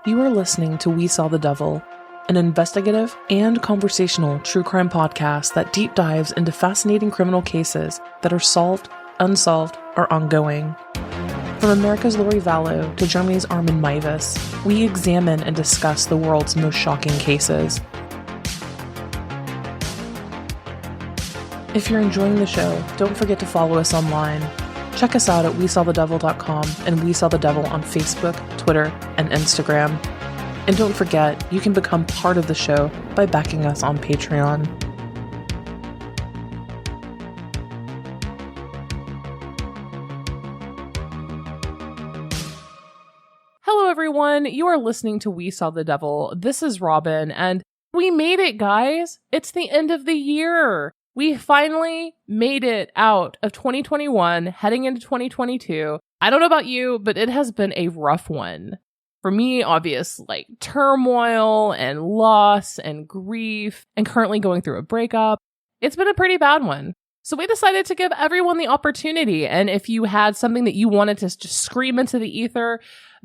You are listening to We Saw the Devil, an investigative and conversational true crime podcast that deep dives into fascinating criminal cases that are solved, unsolved, or ongoing. From America's Lori Vallow to Germany's Armin Meiwes, we examine and discuss the world's most shocking cases. If you're enjoying the show, don't forget to follow us online. Check us out at WeSawTheDevil.com and We Saw the Devil on Facebook, Twitter, and Instagram. And don't forget, you can become part of the show by backing us on Patreon. Hello everyone, you are listening to We Saw the Devil. This is Robin, and we made it, guys! It's the end of the year! We finally made it out of 2021, heading into 2022. I don't know about you, but it has been a rough one. For me, obvious, turmoil and loss and grief, and currently going through a breakup. It's been a pretty bad one. So we decided to give everyone the opportunity. And if you had something that you wanted to just scream into the ether,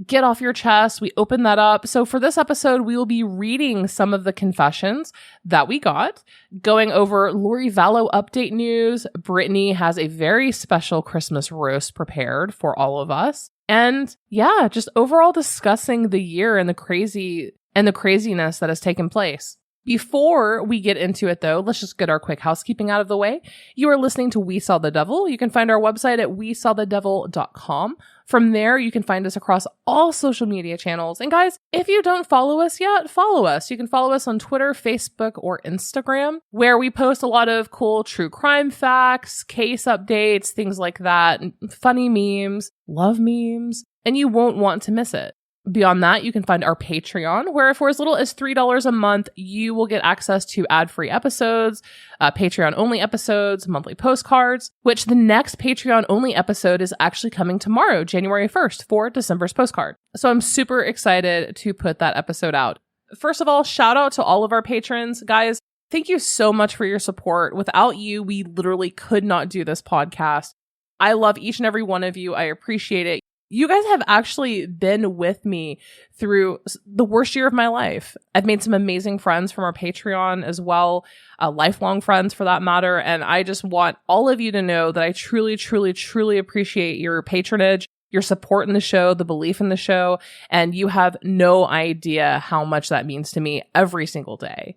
get off your chest, we opened that up. So for this episode, we will be reading some of the confessions that we got, going over Lori Vallow update news. Brittany has a very special Christmas roast prepared for all of us. And yeah, just overall discussing the year and the craziness that has taken place. Before we get into it, though, let's just get our quick housekeeping out of the way. You are listening to We Saw the Devil. You can find our website at WeSawTheDevil.com. From there, you can find us across all social media channels. And guys, if you don't follow us yet, follow us. You can follow us on Twitter, Facebook, or Instagram, where we post a lot of cool true crime facts, case updates, things like that, funny memes, love memes, and you won't want to miss it. Beyond that, you can find our Patreon, where for as little as $3 a month, you will get access to ad-free episodes, Patreon-only episodes, monthly postcards, which the next Patreon-only episode is actually coming tomorrow, January 1st, for December's postcard. So I'm super excited to put that episode out. First of all, shout out to all of our patrons. Guys, thank you so much for your support. Without you, we literally could not do this podcast. I love each and every one of you. I appreciate it. You guys have actually been with me through the worst year of my life. I've made some amazing friends from our Patreon as well, lifelong friends for that matter. And I just want all of you to know that I truly, truly, truly appreciate your patronage, your support in the show, the belief in the show. And you have no idea how much that means to me every single day.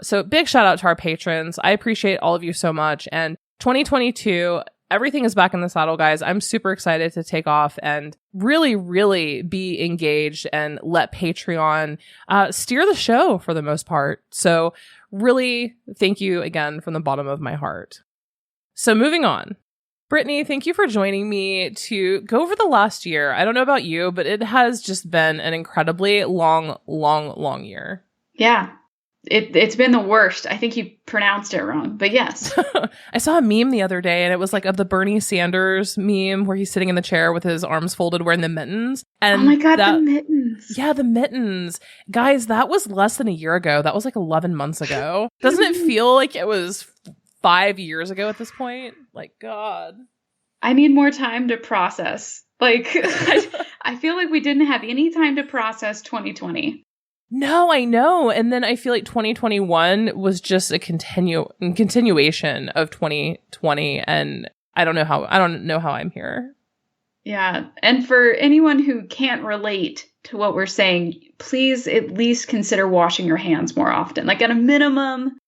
So big shout out to our patrons. I appreciate all of you so much. And 2022, everything is back in the saddle, guys. I'm super excited to take off and really, really be engaged and let Patreon steer the show for the most part. So really, thank you again from the bottom of my heart. So moving on. Brittany, thank you for joining me to go over the last year. I don't know about you, but it has just been an incredibly long year. Yeah. It's been the worst. I think you pronounced it wrong, but yes. I saw a meme the other day, and it was of the Bernie Sanders meme where he's sitting in the chair with his arms folded wearing the mittens. And oh my God, the mittens. Yeah, the mittens. Guys, that was less than a year ago. That was 11 months ago. Doesn't it feel like it was 5 years ago at this point? God. I need more time to process. I feel like we didn't have any time to process 2020. No, I know. And then I feel like 2021 was just a continuation of 2020. And I don't know how I'm here. Yeah. And for anyone who can't relate to what we're saying, please at least consider washing your hands more often. At a minimum.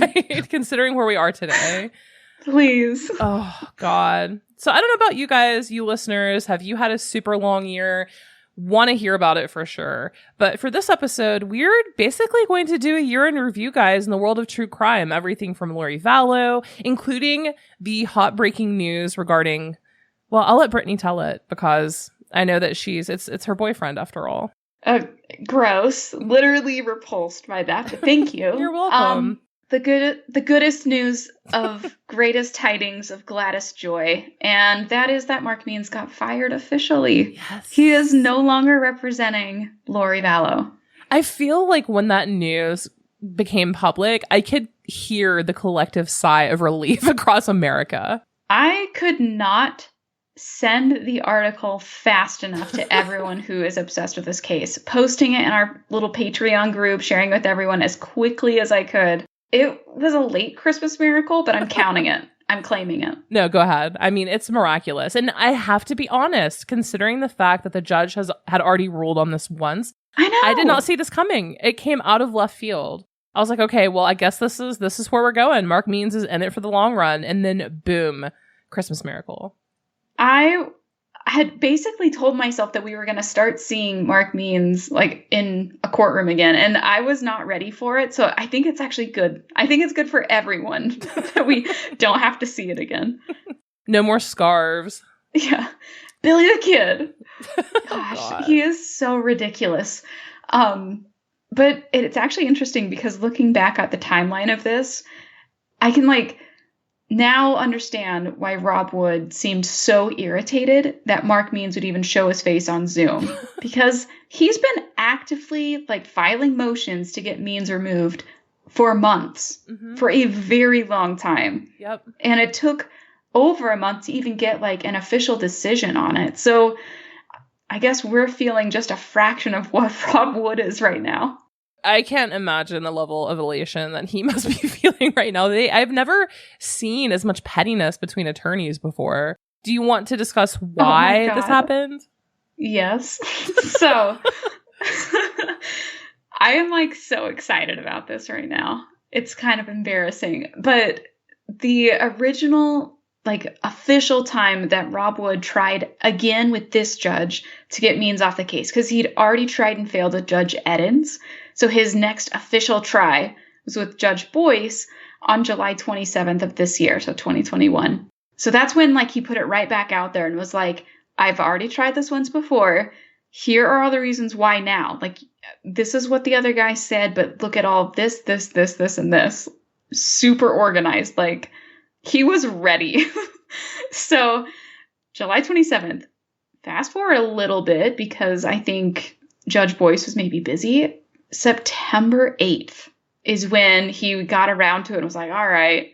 Right. Considering where we are today. Please. Oh, God. So I don't know about you guys, you listeners. Have you had a super long year? Want to hear about it for sure. But for this episode, we're basically going to do a year in review, guys, in the world of true crime. Everything from Lori Vallow, including the hot breaking news regarding, well, I'll let Brittany tell it because I know that it's her boyfriend after all. Gross. Literally repulsed by that, but thank you. You're welcome. The goodest news of greatest tidings of gladdest joy, and that is that Mark Means got fired officially. Yes. He is no longer representing Lori Vallow. I feel like when that news became public, I could hear the collective sigh of relief across America. I could not send the article fast enough to everyone who is obsessed with this case, posting it in our little Patreon group, sharing it with everyone as quickly as I could. It was a late Christmas miracle, but I'm counting it. I'm claiming it. No, go ahead. I mean, it's miraculous. And I have to be honest, considering the fact that the judge had already ruled on this once, I know. I did not see this coming. It came out of left field. I was like, okay, well, I guess this is where we're going. Mark Means is in it for the long run. And then boom, Christmas miracle. I had basically told myself that we were going to start seeing Mark Means like in a courtroom again, and I was not ready for it. So I think it's actually good. I think it's good for everyone that we don't have to see it again. No more scarves. Yeah. Billy the Kid. Gosh, he is so ridiculous. But it's actually interesting because looking back at the timeline of this, I can now understand why Rob Wood seemed so irritated that Mark Means would even show his face on Zoom, because he's been actively filing motions to get Means removed for months, for a very long time. Yep. And it took over a month to even get an official decision on it. So I guess we're feeling just a fraction of what Rob Wood is right now. I can't imagine the level of elation that he must be feeling right now. I've never seen as much pettiness between attorneys before. Do you want to discuss why this happened? Yes. So I am so excited about this right now. It's kind of embarrassing. But the original official time that Rob Wood tried again with this judge to get Means off the case, because he'd already tried and failed with Judge Eddins. So his next official try was with Judge Boyce on July 27th of this year, so 2021. So that's when he put it right back out there and was like, I've already tried this once before. Here are all the reasons why now. This is what the other guy said, but look at all this, and this. Super organized. He was ready. So July 27th, fast forward a little bit because I think Judge Boyce was maybe busy. September 8th is when he got around to it and was like, all right,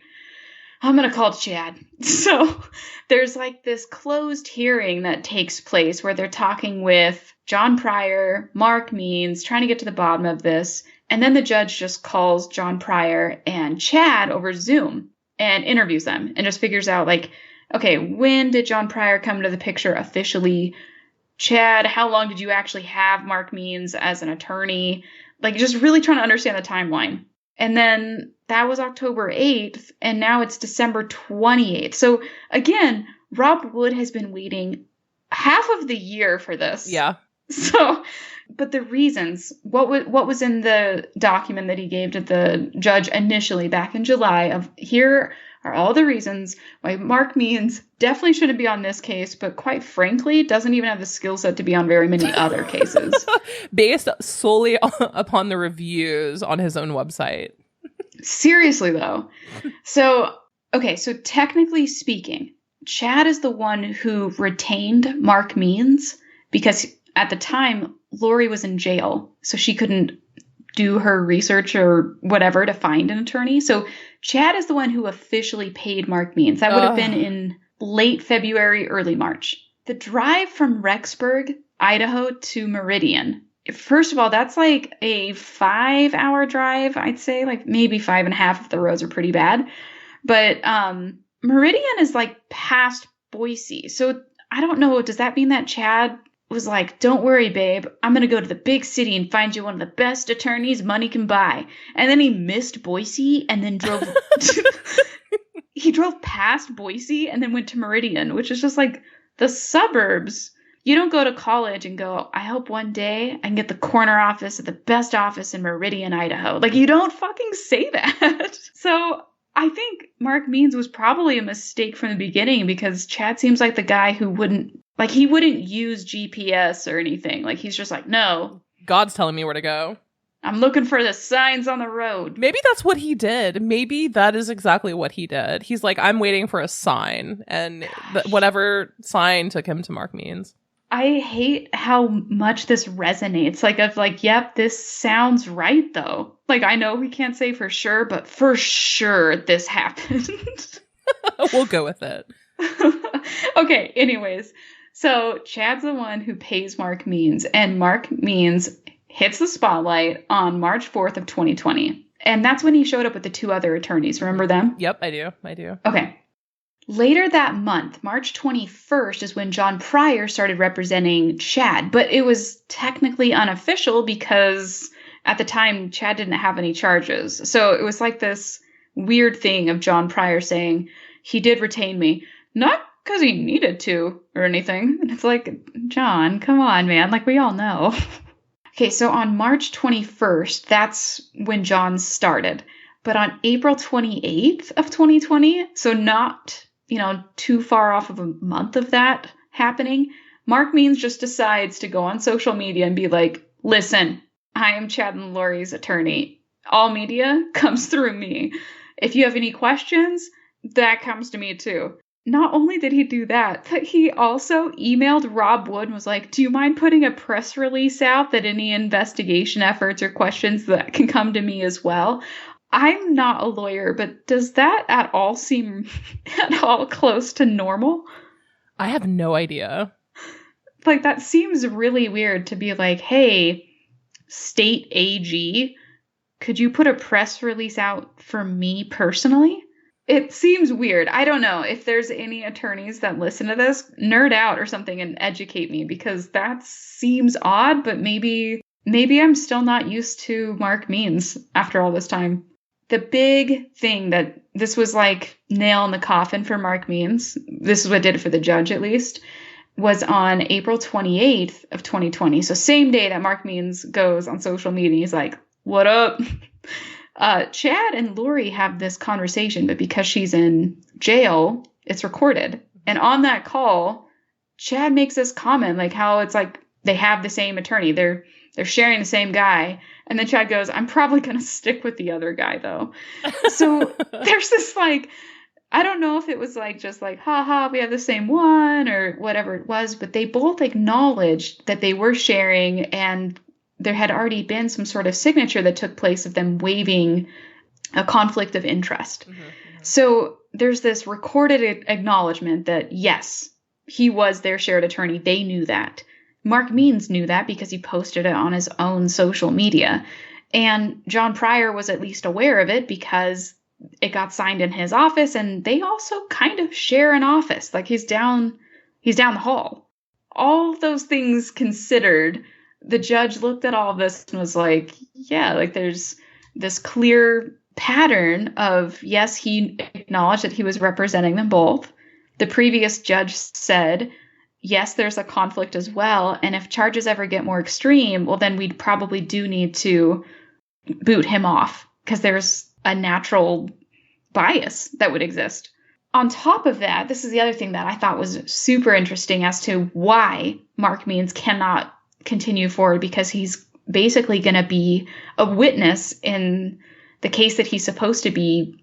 I'm going to call Chad. So there's this closed hearing that takes place where they're talking with John Pryor, Mark Means, trying to get to the bottom of this. And then the judge just calls John Pryor and Chad over Zoom and interviews them and just figures out okay, when did John Pryor come to the picture officially? Chad, how long did you actually have Mark Means as an attorney? Just really trying to understand the timeline. And then that was October 8th, and now it's December 28th. So again, Rob Wood has been waiting half of the year for this. Yeah. So, but the reasons, what was in the document that he gave to the judge initially back in July of here are all the reasons why Mark Means definitely shouldn't be on this case, but quite frankly, doesn't even have the skill set to be on very many other cases. Based solely upon the reviews on his own website. Seriously, though. So technically speaking, Chad is the one who retained Mark Means because at the time, Lori was in jail, so she couldn't do her research or whatever to find an attorney. So Chad is the one who officially paid Mark Means. That would have been in late February, early March. The drive from Rexburg, Idaho to Meridian. First of all, that's a 5-hour drive, I'd say, maybe 5.5 if the roads are pretty bad. But Meridian is past Boise. So I don't know. Does that mean that Chad was don't worry, babe, I'm going to go to the big city and find you one of the best attorneys money can buy. And then he missed Boise and then drove, he drove past Boise and then went to Meridian, which is just the suburbs. You don't go to college and go, I hope one day I can get the corner office at the best office in Meridian, Idaho. You don't fucking say that. So I think Mark Means was probably a mistake from the beginning because Chad seems like the guy who wouldn't use GPS or anything. He's just no. God's telling me where to go. I'm looking for the signs on the road. Maybe that's what he did. Maybe that is exactly what he did. He's I'm waiting for a sign. And whatever sign took him to Mark Means. I hate how much this resonates. Yep, this sounds right, though. I know we can't say for sure, but for sure this happened. We'll go with it. Okay, anyways. So Chad's the one who pays Mark Means, and Mark Means hits the spotlight on March 4th of 2020. And that's when he showed up with the two other attorneys. Remember them? Yep, I do. Okay. Later that month, March 21st, is when John Pryor started representing Chad. But it was technically unofficial because at the time, Chad didn't have any charges. So it was like this weird thing of John Pryor saying, he did retain me. Not because he needed to or anything. And it's like, John, come on, man. Like, we all know. Okay, so on March 21st, that's when John started. But on April 28th of 2020, so not, too far off of a month of that happening, Mark Means just decides to go on social media and be like, listen, I am Chad and Lori's attorney. All media comes through me. If you have any questions, that comes to me too. Not only did he do that, but he also emailed Rob Wood and was like, do you mind putting a press release out that any investigation efforts or questions that can come to me as well? I'm not a lawyer, but does that at all seem at all close to normal? I have no idea. Like, that seems really weird to be like, hey, state AG, could you put a press release out for me personally? It seems weird. I don't know if there's any attorneys that listen to this, nerd out or something and educate me, because that seems odd, but maybe I'm still not used to Mark Means after all this time. The big thing that this was like nail in the coffin for Mark Means, this is what did it for the judge at least, was on April 28th of 2020. So same day that Mark Means goes on social media, he's like, what up? Chad and Lori have this conversation, but because she's in jail, it's recorded. And on that call, Chad makes this comment, like how it's like they have the same attorney. They're sharing the same guy. And then Chad goes, I'm probably going to stick with the other guy, though. So there's this like, I don't know if it was like just like, haha, we have the same one or whatever it was, but they both acknowledged that they were sharing, and there had already been some sort of signature that took place of them waiving a conflict of interest. Mm-hmm. So there's this recorded acknowledgement that, yes, he was their shared attorney. They knew that. Mark Means knew that because he posted it on his own social media. And John Pryor was at least aware of it because it got signed in his office, and they also kind of share an office. Like he's down the hall. All those things considered, the judge looked at all of this and was like, yeah, like there's this clear pattern of, yes, he acknowledged that he was representing them both. The previous judge said, yes, there's a conflict as well. And if charges ever get more extreme, well, then we probably do need to boot him off because there's a natural bias that would exist. On top of that, this is the other thing that I thought was super interesting as to why Mark Means cannot continue forward, because he's basically going to be a witness in the case that he's supposed to be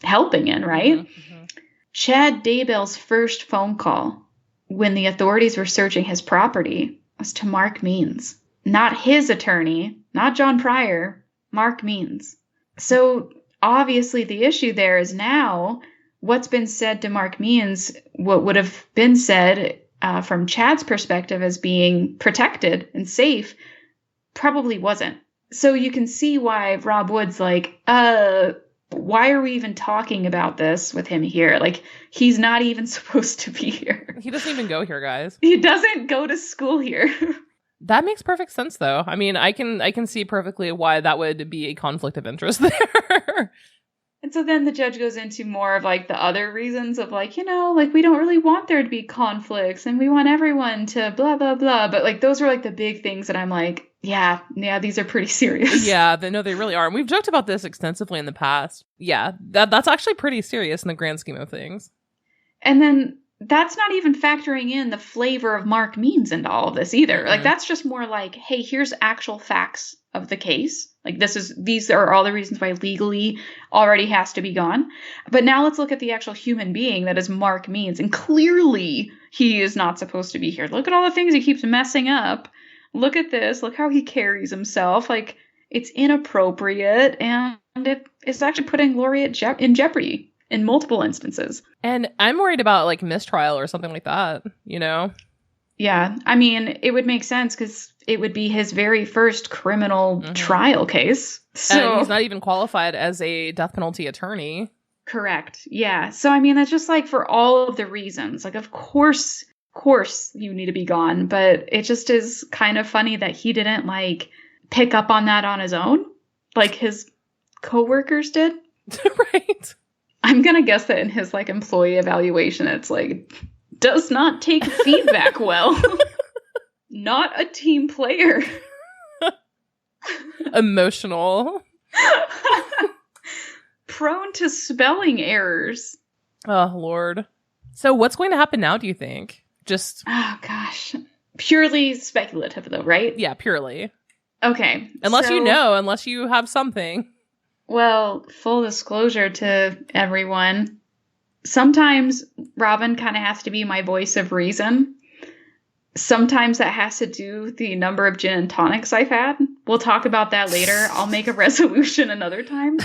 helping in, right? Mm-hmm. Chad Daybell's first phone call when the authorities were searching his property was to Mark Means. Not his attorney, not John Pryor, Mark Means. So obviously the issue there is now what's been said to Mark Means, what would have been said from Chad's perspective as being protected and safe, probably wasn't. So you can see why Rob Wood's like, why are we even talking about this with him here? Like, he's not even supposed to be here. He doesn't even go here, guys. He doesn't go to school here. That makes perfect sense, though. I mean, I can see perfectly why that would be a conflict of interest there. And so then the judge goes into more of like the other reasons of like, like we don't really want there to be conflicts and we want everyone to blah, blah, blah. But like those are like the big things that I'm like, yeah, these are pretty serious. Yeah, they really are. And we've joked about this extensively in the past. Yeah, that's actually pretty serious in the grand scheme of things. And then that's not even factoring in the flavor of Mark Means into all of this either. Mm-hmm. Like that's just more like, hey, here's actual facts of the case. Like these are all the reasons why legally already has to be gone. But now let's look at the actual human being that is Mark Means. And clearly he is not supposed to be here. Look at all the things he keeps messing up. Look at this. Look how he carries himself. Like it's inappropriate and it's actually putting Lori in jeopardy. in multiple instances. And I'm worried about like mistrial or something like that, you know? Yeah. I mean, it would make sense because it would be his very first criminal trial case. So and he's not even qualified as a death penalty attorney. Correct. Yeah. So, I mean, that's just like for all of the reasons, like, of course you need to be gone. But it just is kind of funny that he didn't like pick up on that on his own, like his coworkers did. Right. I'm going to guess that in his like employee evaluation, it's like, does not take feedback well. Not a team player. Emotional. Prone to spelling errors. Oh, Lord. So what's going to happen now, do you think? Just... Oh, gosh. Purely speculative, though, right? Yeah, purely. Okay. Unless you have something. Well, full disclosure to everyone. Sometimes Robin kind of has to be my voice of reason. Sometimes that has to do with the number of gin and tonics I've had. We'll talk about that later. I'll make a resolution another time.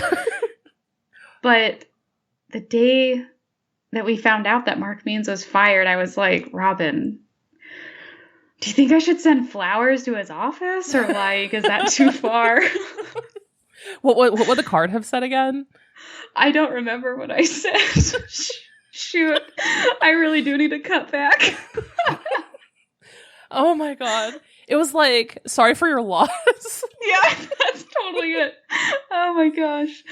But the day that we found out that Mark Means was fired, I was like, Robin, do you think I should send flowers to his office? Or like, is that too far? What would the card have said again? I don't remember what I said. Shoot. I really do need to cut back. Oh my God. It was like, sorry for your loss. Yeah, that's totally it. Oh my gosh.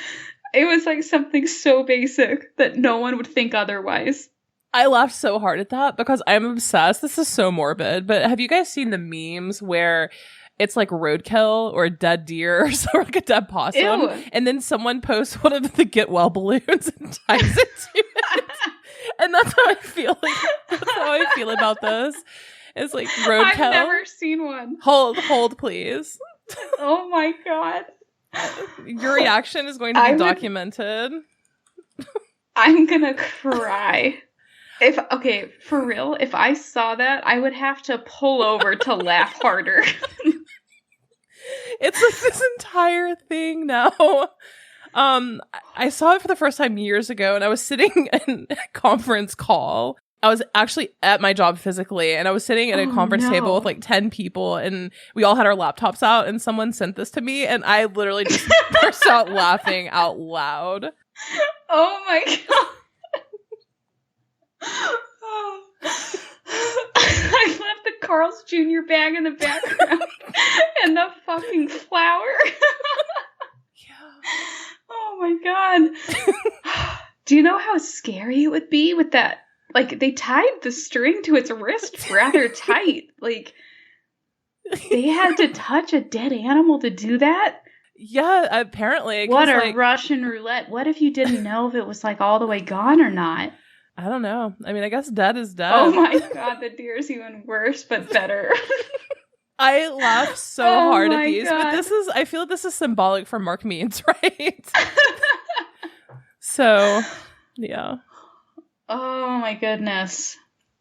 It was like something so basic that no one would think otherwise. I laughed so hard at that because I'm obsessed. This is so morbid, but have you guys seen the memes where it's like roadkill or a dead deer or like a dead possum? Ew. And then someone posts one of the get well balloons and ties it to it. And that's how I feel. That's how I feel about this. It's like roadkill. I've never seen one. Hold, please. Oh my God. Your reaction is going to be documented. I'm gonna cry. For real, if I saw that, I would have to pull over to laugh harder. It's like this entire thing now. I saw it for the first time years ago, and I was sitting in a conference call. I was actually at my job physically, and I was sitting at a conference table with like 10 people, and we all had our laptops out, and someone sent this to me, and I literally just burst out laughing out loud. Oh my God. I left the Carl's Jr. bag in the background and the fucking flower. Yeah. Oh my God. Do you know how scary it would be with that? Like, they tied the string to its wrist rather tight. Like, they had to touch a dead animal to do that? Yeah, apparently. What a Russian roulette. What if you didn't know if it was, like, all the way gone or not? I don't know. I mean, I guess dead is dead. Oh my God, the deer is even worse, but better. I laugh so hard at these, God. but I feel like this is symbolic for Mark Means, right? So, yeah. Oh my goodness.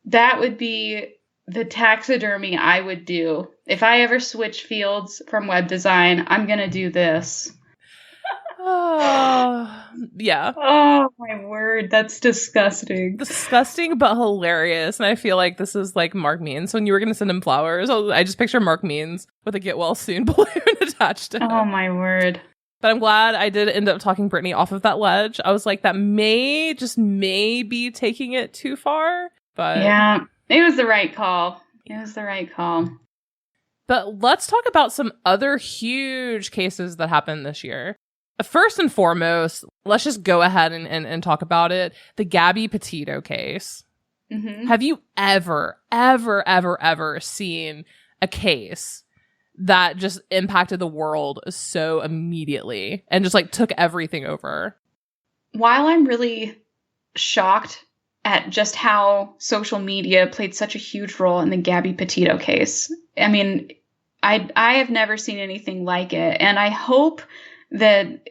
That would be the taxidermy I would do. If I ever switch fields from web design, I'm going to do this. Oh, yeah. Oh my word. That's disgusting. Disgusting, but hilarious. And I feel like this is like Mark Means. When you were going to send him flowers, I just picture Mark Means with a get well soon balloon attached to him. Oh my word. But I'm glad I did end up talking Brittany off of that ledge. I was like, that may be taking it too far. But yeah, it was the right call. It was the right call. But let's talk about some other huge cases that happened this year. First and foremost, let's just go ahead and talk about it. The Gabby Petito case. Mm-hmm. Have you ever seen a case that just impacted the world so immediately and just like took everything over? While I'm really shocked at just how social media played such a huge role in the Gabby Petito case, I mean, I have never seen anything like it. And I hope that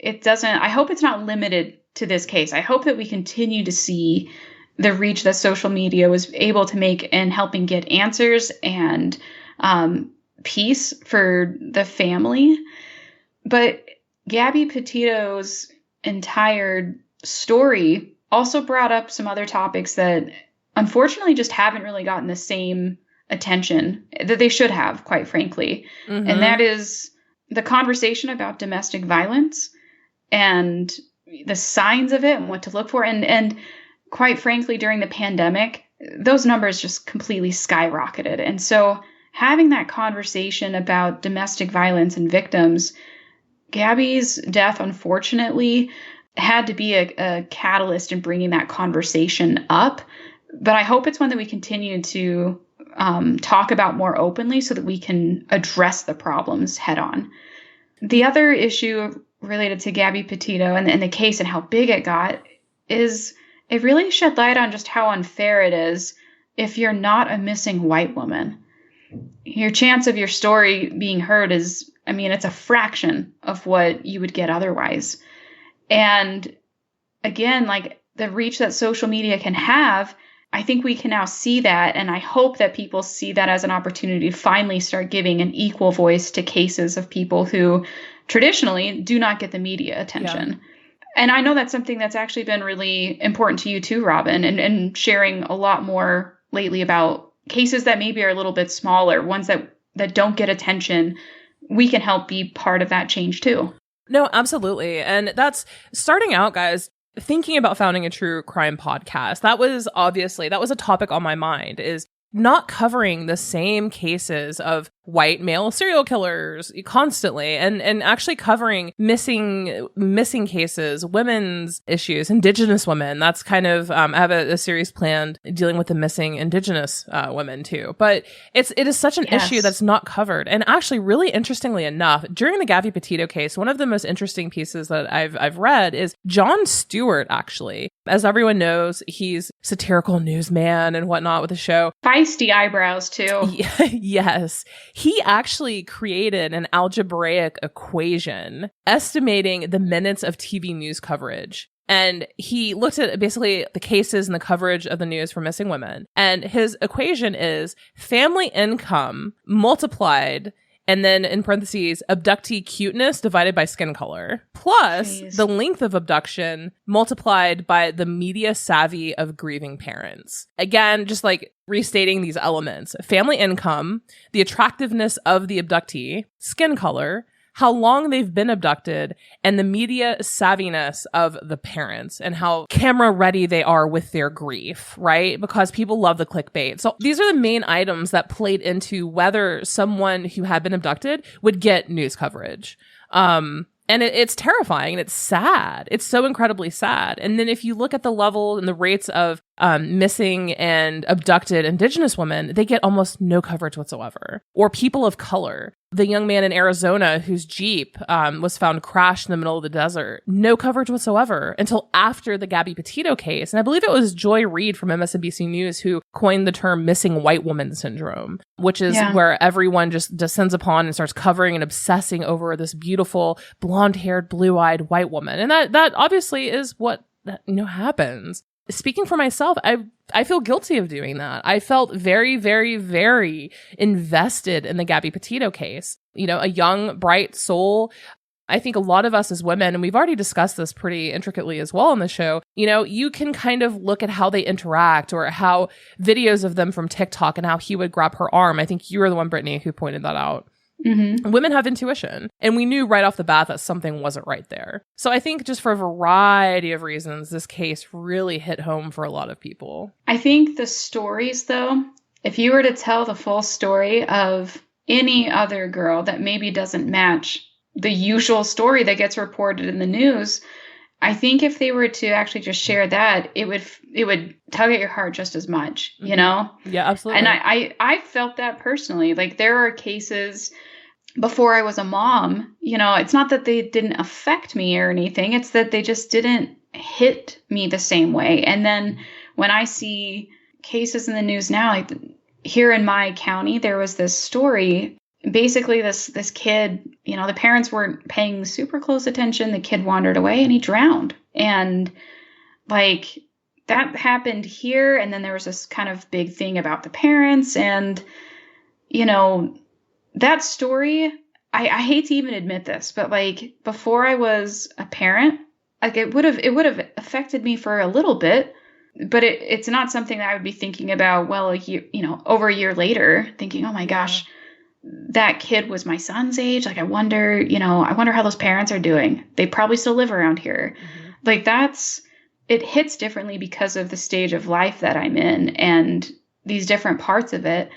I hope it's not limited to this case. I hope that we continue to see the reach that social media was able to make in helping get answers and peace for the family. But Gabby Petito's entire story also brought up some other topics that unfortunately just haven't really gotten the same attention that they should have, quite frankly. Mm-hmm. And that is the conversation about domestic violence and the signs of it and what to look for. And quite frankly, during the pandemic, those numbers just completely skyrocketed. And so having that conversation about domestic violence and victims, Gabby's death, unfortunately, had to be a catalyst in bringing that conversation up. But I hope it's one that we continue to talk about more openly so that we can address the problems head on. The other issue related to Gabby Petito and the case and how big it got is it really shed light on just how unfair it is if you're not a missing white woman. Your chance of your story being heard is, I mean, it's a fraction of what you would get otherwise. And again, like the reach that social media can have, I think we can now see that. And I hope that people see that as an opportunity to finally start giving an equal voice to cases of people who traditionally do not get the media attention. Yeah. And I know that's something that's actually been really important to you too, Robin, and sharing a lot more lately about cases that maybe are a little bit smaller, ones that don't get attention. We can help be part of that change too. No, absolutely. And that's starting out, guys, thinking about founding a true crime podcast. That was a topic on my mind, is not covering the same cases of white male serial killers constantly, and actually covering missing cases, women's issues, Indigenous women. That's kind of I have a series planned dealing with the missing Indigenous women too. But it is such an issue that's not covered. And actually, really interestingly enough, during the Gabby Petito case, one of the most interesting pieces that I've read is Jon Stewart. Actually, as everyone knows, he's satirical newsman and whatnot with the show. Feisty eyebrows too. Yes. He actually created an algebraic equation estimating the minutes of TV news coverage. And he looked at basically the cases and the coverage of the news for missing women. And his equation is family income multiplied, and then in parentheses, abductee cuteness divided by skin color, plus the length of abduction multiplied by the media savvy of grieving parents. Again, just like restating these elements: family income, the attractiveness of the abductee, skin color, how long they've been abducted, and the media savviness of the parents and how camera ready they are with their grief, right? Because people love the clickbait. So these are the main items that played into whether someone who had been abducted would get news coverage. And it's terrifying and it's sad. It's so incredibly sad. And then if you look at the level and the rates of missing and abducted Indigenous women, they get almost no coverage whatsoever. Or people of color. The young man in Arizona whose Jeep was found crashed in the middle of the desert. No coverage whatsoever until after the Gabby Petito case. And I believe it was Joy Reid from MSNBC News who coined the term missing white woman syndrome, which is where everyone just descends upon and starts covering and obsessing over this beautiful blonde-haired, blue-eyed white woman. And that obviously is what happens. Speaking for myself, I feel guilty of doing that. I felt very, very, very invested in the Gabby Petito case. A young, bright soul. I think a lot of us as women, and we've already discussed this pretty intricately as well on the show, you can kind of look at how they interact or how videos of them from TikTok and how he would grab her arm. I think you were the one, Brittany, who pointed that out. Mm-hmm. Women have intuition, and we knew right off the bat that something wasn't right there. So I think just for a variety of reasons, this case really hit home for a lot of people. I think the stories, though, if you were to tell the full story of any other girl that maybe doesn't match the usual story that gets reported in the news, I think if they were to actually just share that, it would tug at your heart just as much, Yeah, absolutely. And I felt that personally. Like, there are cases before I was a mom, it's not that they didn't affect me or anything. It's that they just didn't hit me the same way. And then when I see cases in the news now, like here in my county, there was this story. Basically, this kid, the parents weren't paying super close attention. The kid wandered away and he drowned. And like that happened here. And then there was this kind of big thing about the parents. And, that story, I hate to even admit this, but like before I was a parent, like it would have affected me for a little bit, but it's not something that I would be thinking about, well, over a year later, thinking, oh my gosh, that kid was my son's age. Like, I wonder how those parents are doing. They probably still live around here. Mm-hmm. Like, it hits differently because of the stage of life that I'm in and these different parts of it.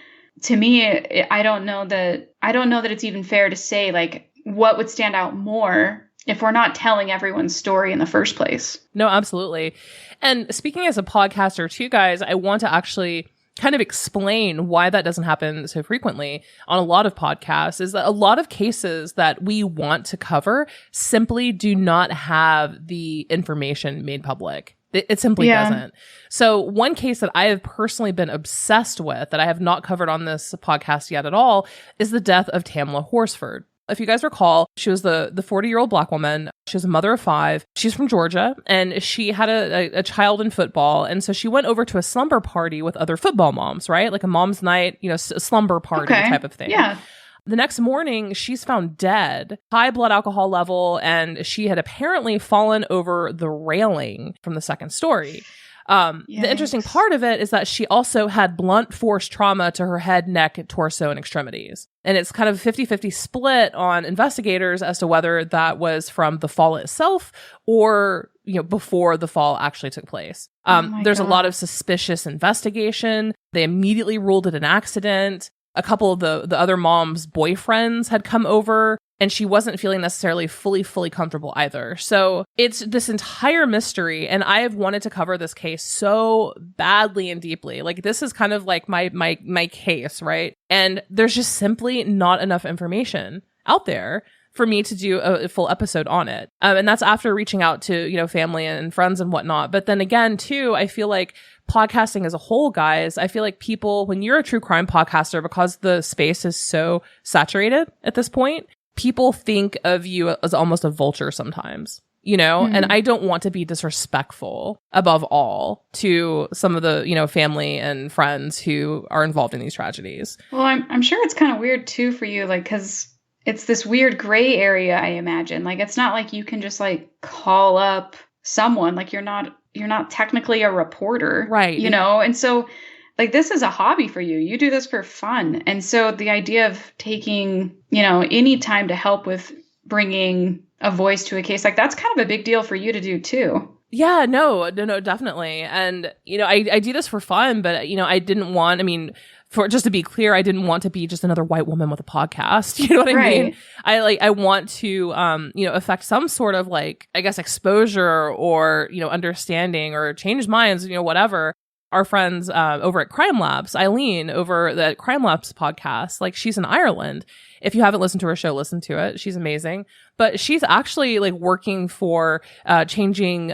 To me, I don't know that it's even fair to say, like, what would stand out more if we're not telling everyone's story in the first place. No, absolutely. And speaking as a podcaster too, guys, I want to actually kind of explain why that doesn't happen so frequently on a lot of podcasts, is that a lot of cases that we want to cover simply do not have the information made public. It simply doesn't. So one case that I have personally been obsessed with that I have not covered on this podcast yet at all is the death of Tamla Horsford. If you guys recall, she was the 40-year-old Black woman. She was a mother of 5. She's from Georgia, and she had a child in football. And so she went over to a slumber party with other football moms, right? Like a mom's night, a slumber party type of thing. Yeah. The next morning, she's found dead, high blood alcohol level, and she had apparently fallen over the railing from the second story. The interesting part of it is that she also had blunt force trauma to her head, neck, torso, and extremities. And it's kind of a 50-50 split on investigators as to whether that was from the fall itself or, before the fall actually took place. There's a lot of suspicious investigation. They immediately ruled it an accident. A couple of the other mom's boyfriends had come over, and she wasn't feeling necessarily fully comfortable either. So it's this entire mystery, and I have wanted to cover this case so badly and deeply. Like, this is kind of like my case, right? And there's just simply not enough information out there for me to do a full episode on it. And that's after reaching out to, family and friends and whatnot. But then again, too, I feel like podcasting as a whole, guys, I feel like people, when you're a true crime podcaster, because the space is so saturated at this point, people think of you as almost a vulture sometimes, mm-hmm. And I don't want to be disrespectful above all to some of the, family and friends who are involved in these tragedies. Well, I'm sure it's kind of weird too for you, like, because it's this weird gray area, I imagine. Like, it's not like you can just like call up someone, like you're not technically a reporter, right? And so like, this is a hobby for you. You do this for fun. And so the idea of taking, any time to help with bringing a voice to a case, like, that's kind of a big deal for you to do too. Yeah, no, definitely. And, I do this for fun, but, I didn't want, for just to be clear, I didn't want to be just another white woman with a podcast. You know what I mean? I want to, affect some sort of like, I guess, exposure or, understanding or change minds, whatever. Our friends over at Crime Labs, Eileen over the Crime Labs podcast, like, she's in Ireland. If you haven't listened to her show, listen to it. She's amazing. But she's actually like working for changing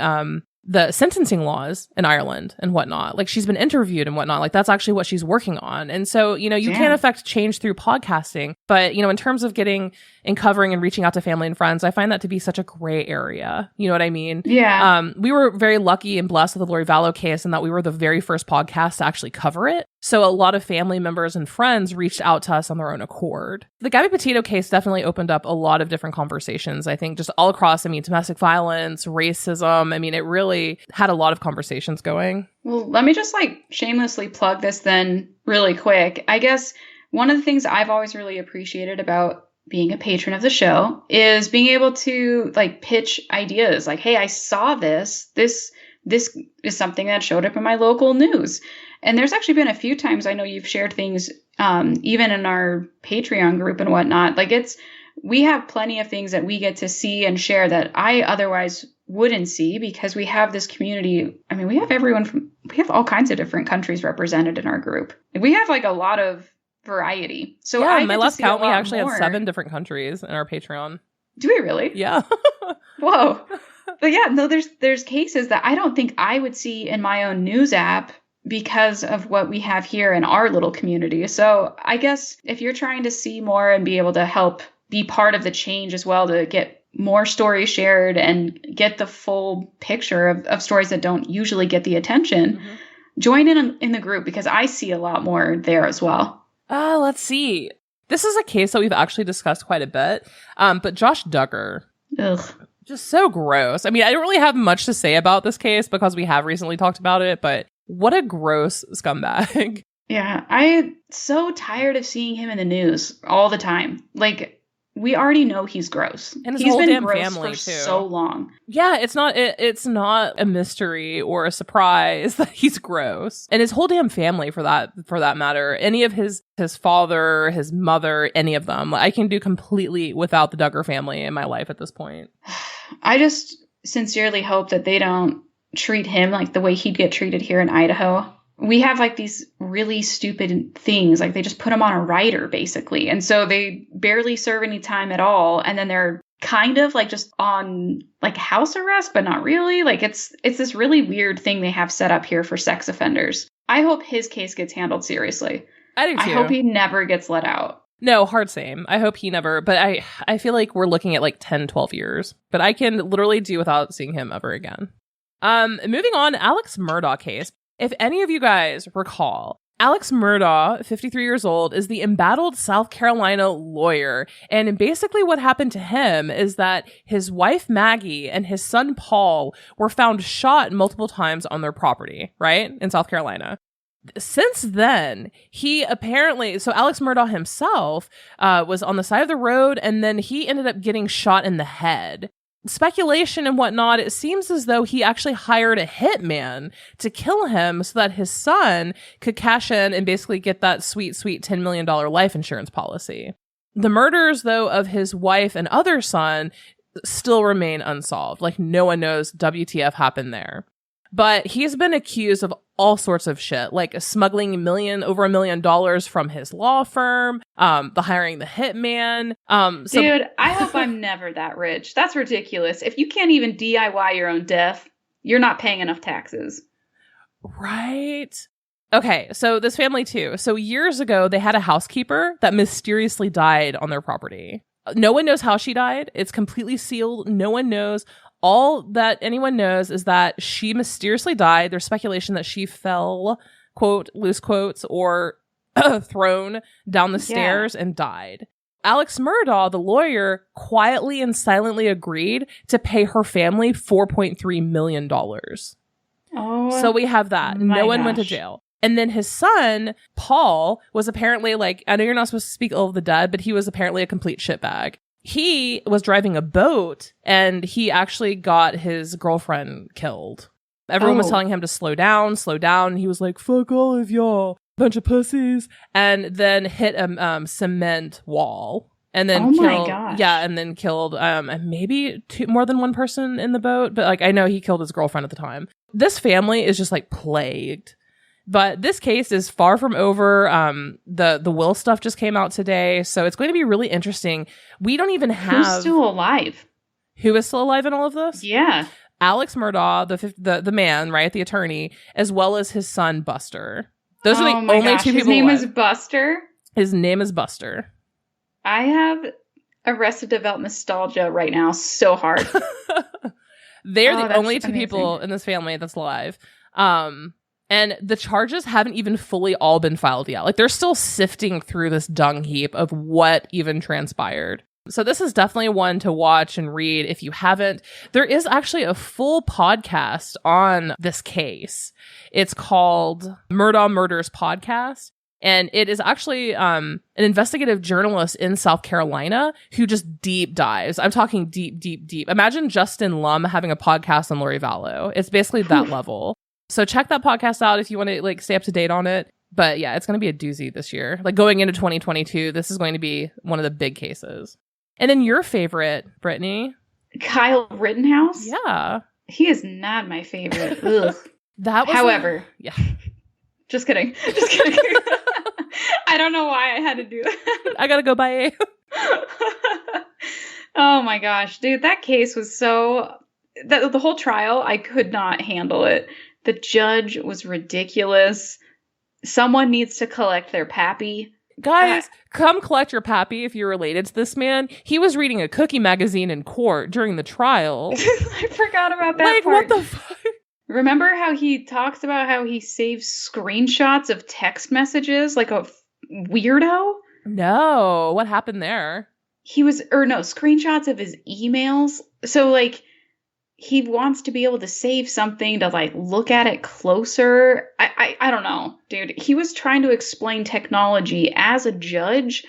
the sentencing laws in Ireland and whatnot. Like, she's been interviewed and whatnot. Like, that's actually what she's working on. And so, you can't affect change through podcasting. But, in terms of getting and covering and reaching out to family and friends, I find that to be such a gray area. You know what I mean? Yeah. We were very lucky and blessed with the Lori Vallow case in that we were the very first podcast to actually cover it. So a lot of family members and friends reached out to us on their own accord. The Gabby Petito case definitely opened up a lot of different conversations. I think just all across, domestic violence, racism. It really had a lot of conversations going. Well, let me just like shamelessly plug this then really quick. I guess one of the things I've always really appreciated about being a patron of the show is being able to like pitch ideas like, hey, I saw this is something that showed up in my local news. And there's actually been a few times I know you've shared things, even in our Patreon group and whatnot. Like, we have plenty of things that we get to see and share that I otherwise wouldn't see because we have this community. We have all kinds of different countries represented in our group. We have like a lot of variety. So yeah, my last count, we actually had 7 different countries in our Patreon. Do we really? Yeah. Whoa. But yeah, no, there's cases that I don't think I would see in my own news app because of what we have here in our little community. So I guess if you're trying to see more and be able to help be part of the change as well, to get more stories shared and get the full picture of stories that don't usually get the attention, join in the group, because I see a lot more there as well. Let's see. This is a case that we've actually discussed quite a bit. But Josh Duggar. Ugh. Just so gross. I mean, I don't really have much to say about this case because we have recently talked about it, but what a gross scumbag. Yeah, I'm so tired of seeing him in the news all the time. Like, we already know he's gross. And his he's whole been damn gross family, for too. so long. Yeah, it's not a mystery or a surprise that he's gross. And his whole damn family for that matter. Any of his father, his mother, any of them. I can do completely without the Duggar family in my life at this point. I just sincerely hope that they don't treat him like the way he'd get treated here in Idaho. We have like these really stupid things, like they just put him on a rider basically. And so they barely serve any time at all. And then they're kind of like just on like house arrest, but not really. Like it's this really weird thing they have set up here for sex offenders. I hope his case gets handled seriously. I do too. I hope he never gets let out. No, hard same. I hope he never, but I feel like we're looking at like 10, 12 years. But I can literally do without seeing him ever again. Moving on, Alex Murdaugh case. If any of you guys recall, Alex Murdaugh, 53 years old, is the embattled South Carolina lawyer. And basically what happened to him is that his wife, Maggie, and his son, Paul, were found shot multiple times on their property, right? In South Carolina. Since then, he apparently, so Alex Murdaugh himself was on the side of the road, and then he ended up getting shot in the head. Speculation and whatnot, it seems as though he actually hired a hitman to kill him so that his son could cash in and basically get that sweet $10 million life insurance policy. The murders, though, of his wife and other son still remain unsolved. Like, no one knows WTF happened there. But he's been accused of all sorts of shit, like smuggling over $1 million from his law firm, the hiring the hitman. Dude, I hope I'm never that rich. That's ridiculous. If you can't even DIY your own death, you're not paying enough taxes. Right. Okay, so this family too. So years ago, they had a housekeeper that mysteriously died on their property. No one knows how she died. It's completely sealed. No one knows. All that anyone knows is that she mysteriously died. There's speculation that she fell, quote, loose quotes, or thrown down the stairs and died. Alex Murdaugh, the lawyer, quietly and silently agreed to pay her family $4.3 million. Oh, so we have that. No one went to jail. And then his son, Paul, was apparently like, I know you're not supposed to speak ill of the dead, but he was apparently a complete shitbag. He was driving a boat and he actually got his girlfriend killed. Everyone was telling him to slow down. He was like, fuck all of y'all, bunch of pussies. And then hit a cement wall. And then killed maybe more than one person in the boat. But like, I know he killed his girlfriend at the time. This family is just like plagued. But this case is far from over. The will stuff just came out today, so it's going to be really interesting. We don't even have... Who's still alive? Who is still alive in all of this? Yeah. Alex Murdaugh, the man, right? The attorney, as well as his son, Buster. Those are the only two people alive. His name is Buster? His name is Buster. I have Arrested Development nostalgia right now so hard. They're the only two people in this family that's alive. And the charges haven't even fully all been filed yet. Like, they're still sifting through this dung heap of what even transpired. So this is definitely one to watch and read if you haven't. There is actually a full podcast on this case. It's called Murdaugh Murders Podcast. And it is actually an investigative journalist in South Carolina who just deep dives. I'm talking deep. Imagine Justin Lum having a podcast on Lori Vallow. It's basically that level. So check that podcast out if you want to like stay up to date on it. But yeah, it's going to be a doozy this year. Like going into 2022, this is going to be one of the big cases. And then your favorite, Brittany? Kyle Rittenhouse? Yeah. He is not my favorite. Ugh. That was However. Yeah. Just kidding. I don't know why I had to do that. I got to go buy a... Oh my gosh, dude, that case was so... The whole trial, I could not handle it. The judge was ridiculous. Someone needs to collect their pappy. Guys, come collect your pappy if you're related to this man. He was reading a cookie magazine in court during the trial. I forgot about that Like, part. what the fuck? Remember how he talks about how he saves screenshots of text messages like a weirdo? No. What happened there? screenshots of his emails. So like he wants to be able to save something to like look at it closer. I don't know, dude. He was trying to explain technology as a judge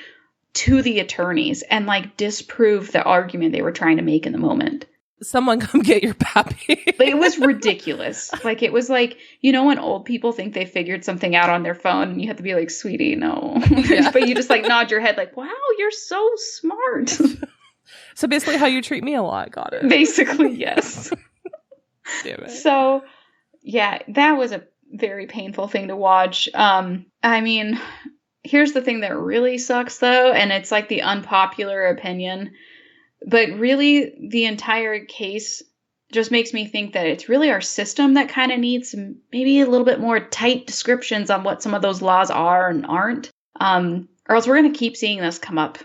to the attorneys and like disprove the argument they were trying to make in the moment. Someone come get your pappy. It was ridiculous. Like, it was like, you know, when old people think they figured something out on their phone and you have to be like, sweetie, no. Yeah. But you just like nod your head like, wow, you're so smart. So basically how you treat me a lot. Got it. Basically, yes. Damn it. So, yeah, that was a very painful thing to watch. I mean, here's the thing that really sucks, though, and it's like the unpopular opinion. But really, the entire case just makes me think that it's really our system that kind of needs maybe a little bit more tight descriptions on what some of those laws are and aren't. Or else we're going to keep seeing this come up.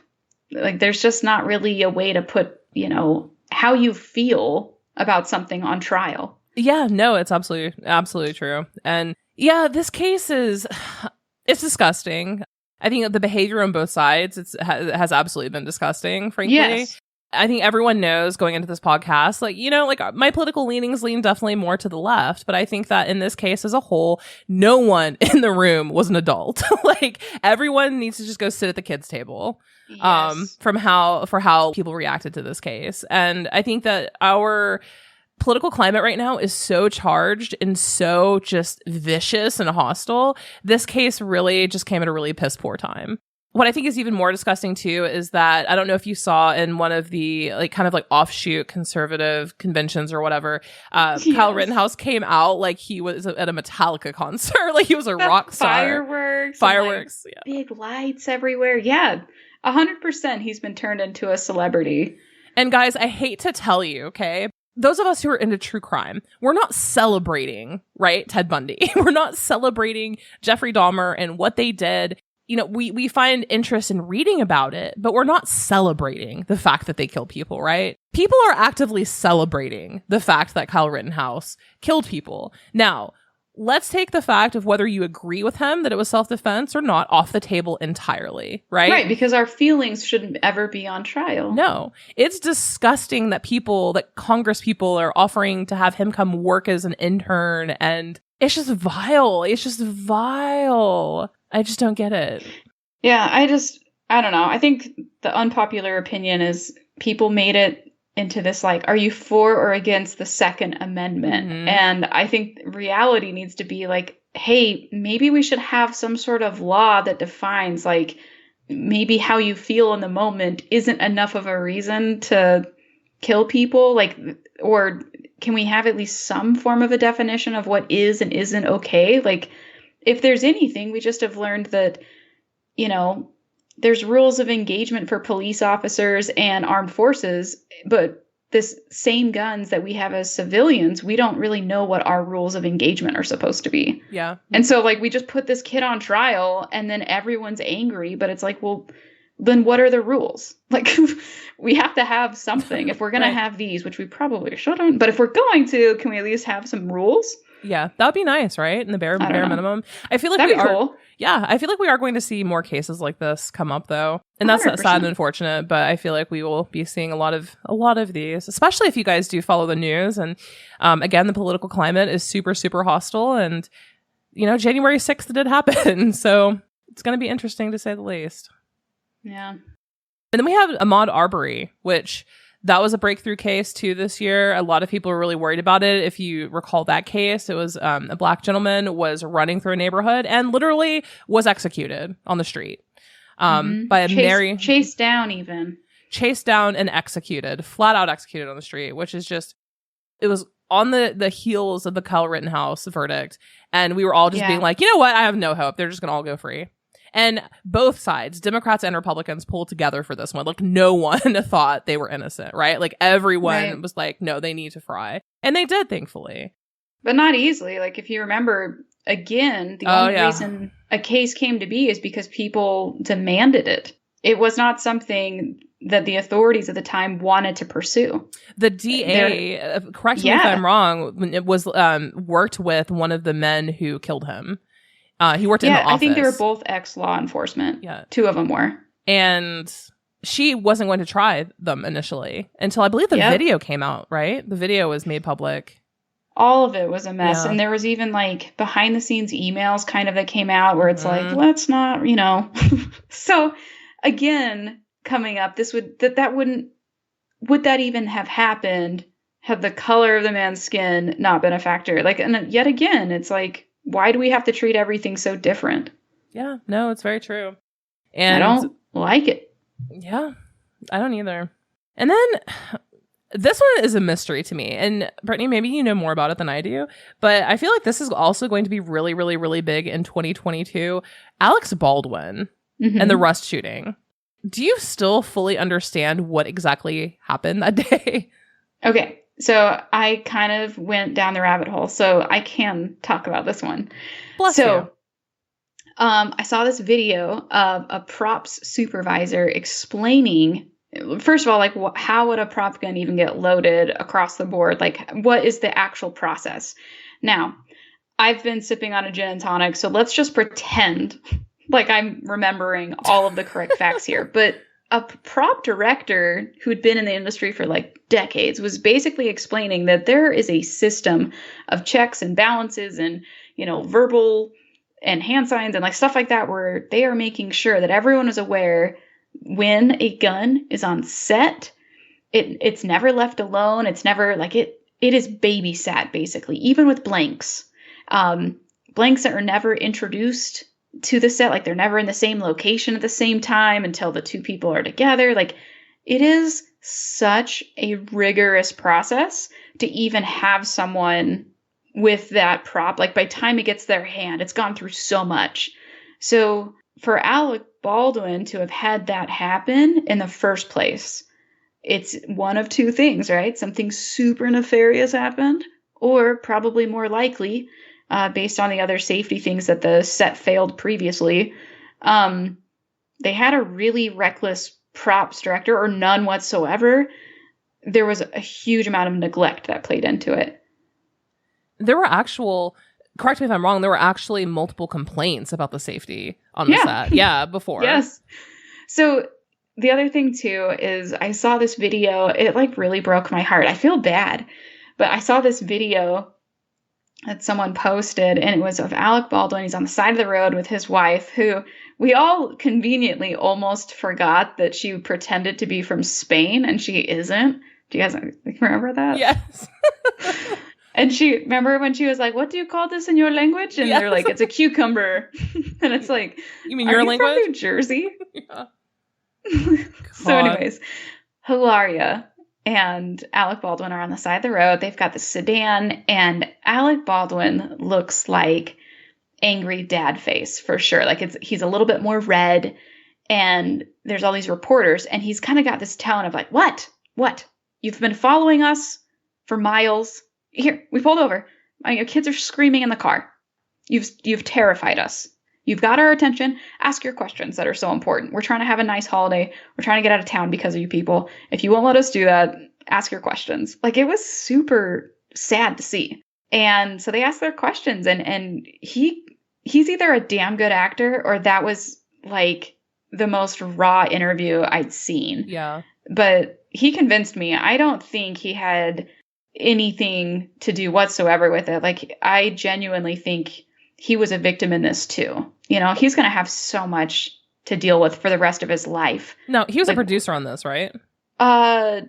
Like, there's just not really a way to put, you know, how you feel about something on trial. Yeah, no, it's absolutely true. And yeah, this case it's disgusting. I think the behavior on both sides has absolutely been disgusting, frankly. Yes. I think everyone knows going into this podcast, like, you know, like my political leanings lean definitely more to the left. But I think that in this case as a whole, no one in the room was an adult. Like, everyone needs to just go sit at the kids' table. Yes. For how people reacted to this case. And I think that our political climate right now is so charged and so just vicious and hostile. This case really just came at a really piss poor time. What I think is even more disgusting too is that, I don't know if you saw in one of the like kind of like offshoot conservative conventions or whatever, Yes. Kyle Rittenhouse came out like he was at a Metallica concert, like he was a rock star. Fireworks, like, yeah. Big lights everywhere. Yeah, 100%. He's been turned into a celebrity. And guys, I hate to tell you, okay, those of us who are into true crime, we're not celebrating, right, Ted Bundy. We're not celebrating Jeffrey Dahmer and what they did. You know, we find interest in reading about it, but we're not celebrating the fact that they kill people, right? People are actively celebrating the fact that Kyle Rittenhouse killed people. Now, let's take the fact of whether you agree with him that it was self-defense or not off the table entirely, right? Right, because our feelings shouldn't ever be on trial. No, it's disgusting that Congress people are offering to have him come work as an intern, and it's just vile. It's just vile. I just don't get it. Yeah, I don't know. I think the unpopular opinion is people made it into this, like, are you for or against the Second Amendment? Mm-hmm. And I think reality needs to be like, hey, maybe we should have some sort of law that defines, like, maybe how you feel in the moment isn't enough of a reason to kill people. Like, or can we have at least some form of a definition of what is and isn't okay? Like, if there's anything, we just have learned that, you know, there's rules of engagement for police officers and armed forces, but this same guns that we have as civilians, we don't really know what our rules of engagement are supposed to be. Yeah. And so, like, we just put this kid on trial and then everyone's angry, but it's like, well, then what are the rules? Like, we have to have something if we're going to have these, which we probably shouldn't. But if we're going to, can we at least have some rules? Yeah, that'd be nice, right? In the bare minimum. I feel like that'd be cool. Yeah, I feel like we are going to see more cases like this come up, though, and that's 100%. Sad and unfortunate. But I feel like we will be seeing a lot of these, especially if you guys do follow the news. And again, the political climate is super, super hostile, and you know, January 6th did happen, so it's going to be interesting to say the least. Yeah. And then we have Ahmaud Arbery, which that was a breakthrough case too this year. A lot of people were really worried about it. If you recall that case, it was a black gentleman was running through a neighborhood and literally was executed on the street by a chased down and executed, flat out executed on the street, which is just, it was on the heels of the Kyle Rittenhouse verdict. And we were all just being like, you know what? I have no hope. They're just going to all go free. And both sides, Democrats and Republicans, pulled together for this one. Like, no one thought they were innocent, right? Like, everyone was like, no, they need to fry. And they did, thankfully. But not easily. Like, if you remember, again, the only reason a case came to be is because people demanded it. It was not something that the authorities at the time wanted to pursue. The DA, correct me if I'm wrong, it was worked with one of the men who killed him. He worked in the office. I think they were both ex-law enforcement. Yeah. Two of them were. And she wasn't going to try them initially until I believe the video came out, right? The video was made public. All of it was a mess. Yeah. And there was even like behind the scenes emails kind of that came out where it's like, let's not, you know. So again, coming up, would that even have happened had the color of the man's skin not been a factor? Like, and yet again, it's like, why do we have to treat everything so different? Yeah, no, it's very true. And I don't like it. Yeah, I don't either. And then this one is a mystery to me. And Brittany, maybe you know more about it than I do, but I feel like this is also going to be really, really, really big in 2022. Alex Baldwin and the Rust shooting. Do you still fully understand what exactly happened that day? Okay. So I kind of went down the rabbit hole, so I can talk about this one. Bless you. I saw this video of a props supervisor explaining, first of all, like how would a prop gun even get loaded across the board? Like, what is the actual process? Now, I've been sipping on a gin and tonic, so let's just pretend like I'm remembering all of the correct facts here. But a prop director who'd been in the industry for like decades was basically explaining that there is a system of checks and balances and, you know, verbal and hand signs and like stuff like that, where they are making sure that everyone is aware when a gun is on set. It's never left alone. It's never like it is babysat, basically, even with blanks. Blanks that are never introduced to the set, like they're never in the same location at the same time until the two people are together. Like, it is such a rigorous process to even have someone with that prop. Like, by the time it gets their hand, it's gone through so much. So for Alec Baldwin to have had that happen in the first place, it's one of two things, right? Something super nefarious happened, or probably more likely, based on the other safety things that the set failed previously, they had a really reckless props director, or none whatsoever. There was a huge amount of neglect that played into it. There were correct me if I'm wrong, there were actually multiple complaints about the safety on the set. Yeah, before. Yes. So the other thing too is I saw this video. It like really broke my heart. I feel bad, but I saw this video that someone posted, and it was of Alec Baldwin. He's on the side of the road with his wife, who we all conveniently almost forgot that she pretended to be from Spain, and she isn't. Do you guys remember that? Yes. And remember when she was like, "What do you call this in your language?" And they're like, "It's a cucumber." And it's like, you mean your language? From New Jersey? Yeah. So anyways, Hilaria and Alec Baldwin are on the side of the road. They've got the sedan, and Alec Baldwin looks like angry dad face for sure. Like he's a little bit more red, and there's all these reporters, and he's kind of got this tone of like, what? You've been following us for miles. Here, we pulled over. Your kids are screaming in the car. You've terrified us. You've got our attention. Ask your questions that are so important. We're trying to have a nice holiday. We're trying to get out of town because of you people. If you won't let us do that, ask your questions. Like, it was super sad to see. And so they asked their questions, and he's either a damn good actor, or that was like the most raw interview I'd seen. Yeah. But he convinced me. I don't think he had anything to do whatsoever with it. Like, I genuinely think he was a victim in this too. You know, he's going to have so much to deal with for the rest of his life. No, he was a producer on this, right? I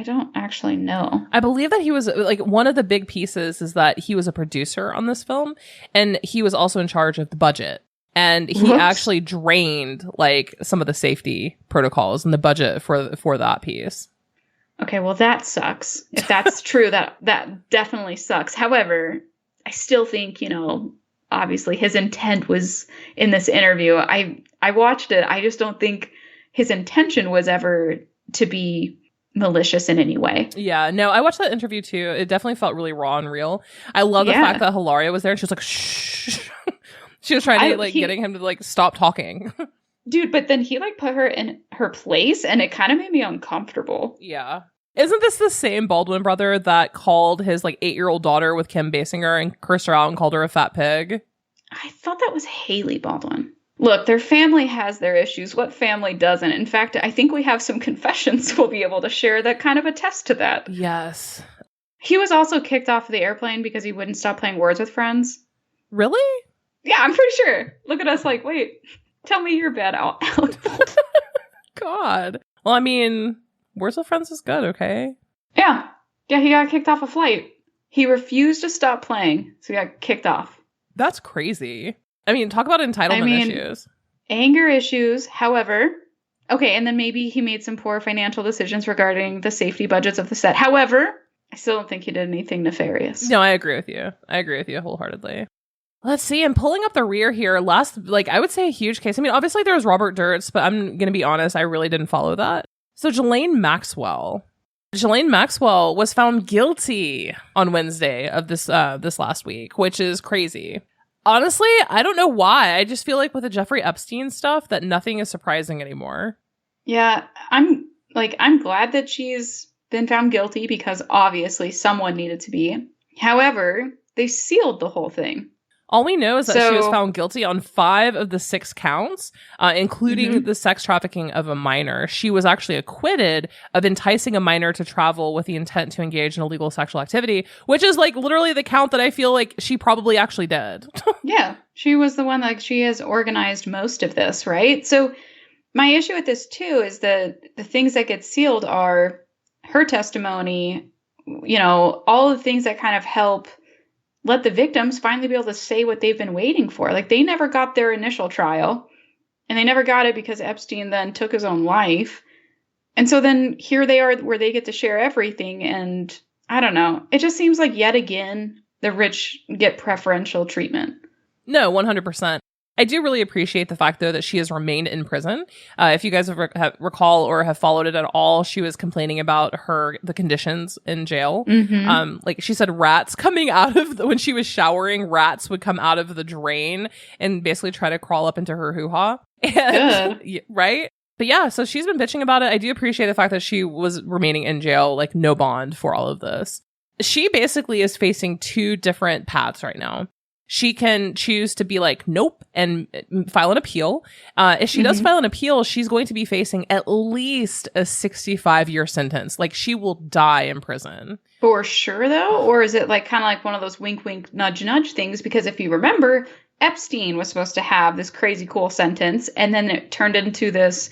don't actually know. I believe that he was like, one of the big pieces is that he was a producer on this film, and he was also in charge of the budget. And he actually drained like some of the safety protocols and the budget for that piece. Okay, well, that sucks. If that's true, that definitely sucks. However, I still think, you know, obviously his intent was in this interview. I watched it. I just don't think his intention was ever to be malicious in any way. Yeah, no, I watched that interview too. It definitely felt really raw and real. I love the fact that Hilaria was there and she was like, shh. She was trying to getting him to like stop talking. Dude, but then he like put her in her place, and it kind of made me uncomfortable. Yeah. Isn't this the same Baldwin brother that called his like 8-year-old daughter with Kim Basinger and cursed her out and called her a fat pig? I thought that was Haley Baldwin. Look, their family has their issues. What family doesn't? In fact, I think we have some confessions we'll be able to share that kind of attest to that. Yes. He was also kicked off of the airplane because he wouldn't stop playing Words with Friends. Really? Yeah, I'm pretty sure. Look at us like, wait, tell me your bad output. God. Well, I mean, Words with Friends is good, okay? Yeah. Yeah, he got kicked off a flight. He refused to stop playing, so he got kicked off. That's crazy. I mean, talk about entitlement issues. Anger issues, however. Okay, and then maybe he made some poor financial decisions regarding the safety budgets of the set. However, I still don't think he did anything nefarious. No, I agree with you. I agree with you wholeheartedly. Let's see. I'm pulling up the rear here. I would say a huge case. I mean, obviously there was Robert Durst, but I'm going to be honest, I really didn't follow that. So Ghislaine Maxwell was found guilty on Wednesday of this last week, which is crazy. Honestly, I don't know why. I just feel like with the Jeffrey Epstein stuff that nothing is surprising anymore. Yeah, I'm glad that she's been found guilty because obviously someone needed to be. However, they sealed the whole thing. All we know is that she was found guilty on 5 of the 6 counts, including the sex trafficking of a minor. She was actually acquitted of enticing a minor to travel with the intent to engage in illegal sexual activity, which is like literally the count that I feel like she probably actually did. Yeah, she was the one, like, she has organized most of this, right? So my issue with this too is that the things that get sealed are her testimony, you know, all the things that kind of help let the victims finally be able to say what they've been waiting for. Like, they never got their initial trial, and they never got it because Epstein then took his own life. And so then here they are where they get to share everything. And I don't know. It just seems like yet again, the rich get preferential treatment. No, 100%. I do really appreciate the fact, though, that she has remained in prison. If you guys have recall or have followed it at all, she was complaining about the conditions in jail. Like she said, rats coming out of when she was showering, rats would come out of the drain and basically try to crawl up into her hoo-ha. Right? But yeah, so she's been bitching about it. I do appreciate the fact that she was remaining in jail, like no bond for all of this. She basically is facing 2 different paths right now. She can choose to be like, nope, and file an appeal. If she does file an appeal, she's going to be facing at least a 65-year sentence. Like, she will die in prison. For sure, though? Or is it like kind of like one of those wink, wink, nudge, nudge things? Because if you remember, Epstein was supposed to have this crazy cool sentence, and then it turned into this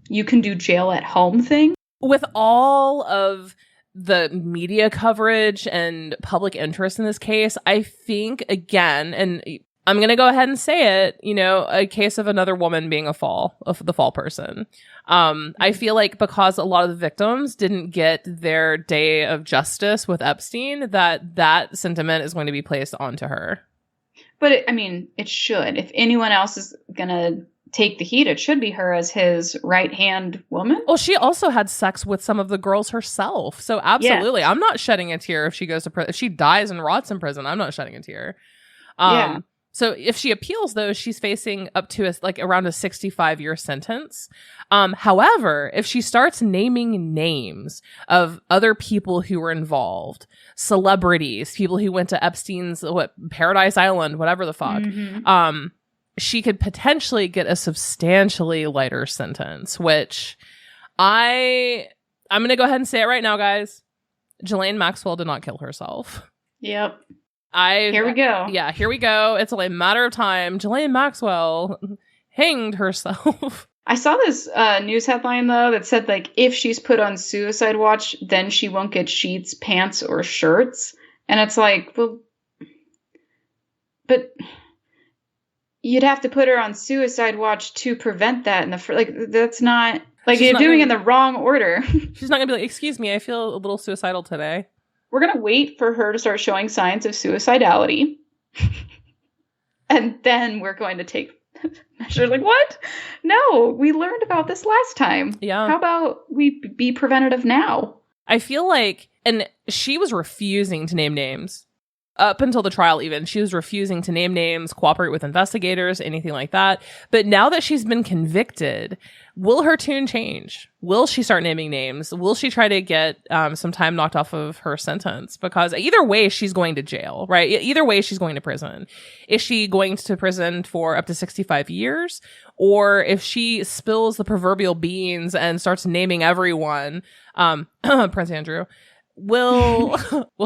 you can do jail at home thing. With all of the media coverage and public interest in this case, I think, again, and I'm going to go ahead and say it, you know, a case of another woman being the fall person. I feel like because a lot of the victims didn't get their day of justice with Epstein, that sentiment is going to be placed onto her. But it should. If anyone else is going to take the heat, it should be her as his right-hand woman. Well, she also had sex with some of the girls herself. So absolutely. Yeah. I'm not shedding a tear if she goes to prison. If she dies and rots in prison, I'm not shedding a tear. So if she appeals, though, she's facing up to around a 65-year sentence. However, if she starts naming names of other people who were involved, celebrities, people who went to Epstein's Paradise Island, whatever the fuck, she could potentially get a substantially lighter sentence, which I'm going to go ahead and say it right now, guys. Ghislaine Maxwell did not kill herself. Yep. Here we go. Yeah, here we go. It's only a matter of time. Ghislaine Maxwell hanged herself. I saw this news headline, though, that said, like, if she's put on suicide watch, then she won't get sheets, pants, or shirts. And it's like, well, but you'd have to put her on suicide watch to prevent that in the that's not, like, you're doing it in the wrong order. She's not gonna be like, excuse me, I feel a little suicidal today. We're gonna wait for her to start showing signs of suicidality. And then we're going to take measures. Like, what? No, we learned about this last time. Yeah. How about we be preventative now? I feel like, and she was refusing to name names. Up until the trial even, she was refusing to name names, cooperate with investigators, anything like that. But now that she's been convicted, will her tune change? Will she start naming names? Will she try to get some time knocked off of her sentence? Because either way, she's going to jail, right? Either way, she's going to prison. Is she going to prison for up to 65 years? Or if she spills the proverbial beans and starts naming everyone, Prince Andrew, will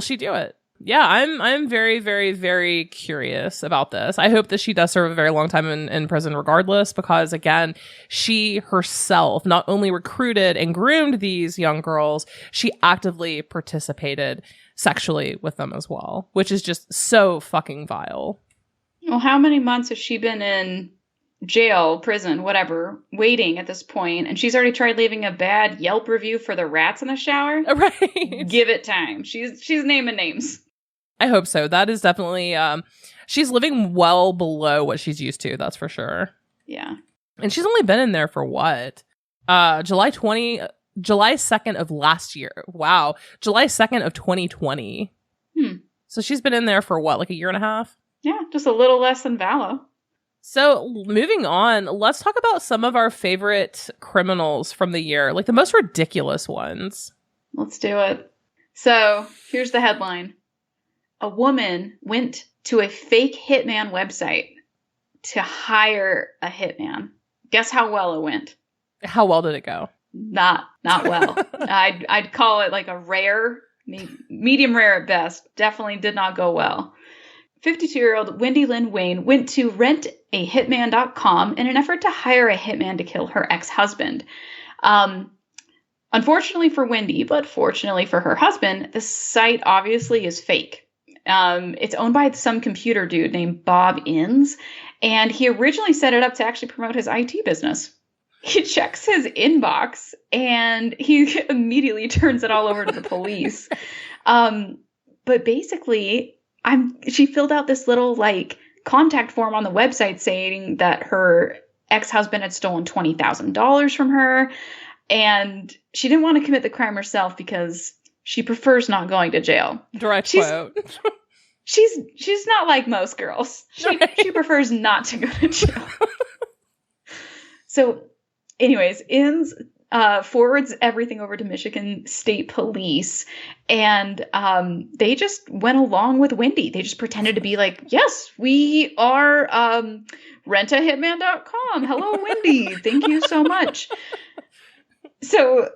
she do it? Yeah, I'm very, very, very curious about this. I hope that she does serve a very long time in prison regardless, because again, she herself not only recruited and groomed these young girls, she actively participated sexually with them as well, which is just so fucking vile. Well, how many months has she been in jail, prison, whatever, waiting at this point, and she's already tried leaving a bad Yelp review for the rats in the shower? Right. Give it time. She's naming names. I hope so. That is definitely, she's living well below what she's used to. That's for sure. Yeah. And she's only been in there for what? July 2nd of last year. Wow. July 2nd of 2020. So she's been in there for what? Like a year and a half? Yeah. Just a little less than Vallow. So moving on, let's talk about some of our favorite criminals from the year, like the most ridiculous ones. Let's do it. So here's the headline. A woman went to a fake hitman website to hire a hitman. Guess how well it went? How well did it go? Not well. I'd call it like a rare, medium rare at best. Definitely did not go well. 52-year-old Wendy Lynn Wayne went to rentahitman.com in an effort to hire a hitman to kill her ex-husband. Unfortunately for Wendy, but fortunately for her husband, the site obviously is fake. It's owned by some computer dude named Bob Inns, and he originally set it up to actually promote his IT business. He checks his inbox, and he immediately turns it all over to the police. But basically, she filled out this little like contact form on the website saying that her ex-husband had stolen $20,000 from her, and she didn't want to commit the crime herself because she prefers not going to jail. Direct quote. She's not like most girls. She prefers not to go to jail. So, anyways, Inns forwards everything over to Michigan State Police, and they just went along with Wendy. They just pretended to be like, yes, we are rentahitman.com. Hello, Wendy. Thank you so much. So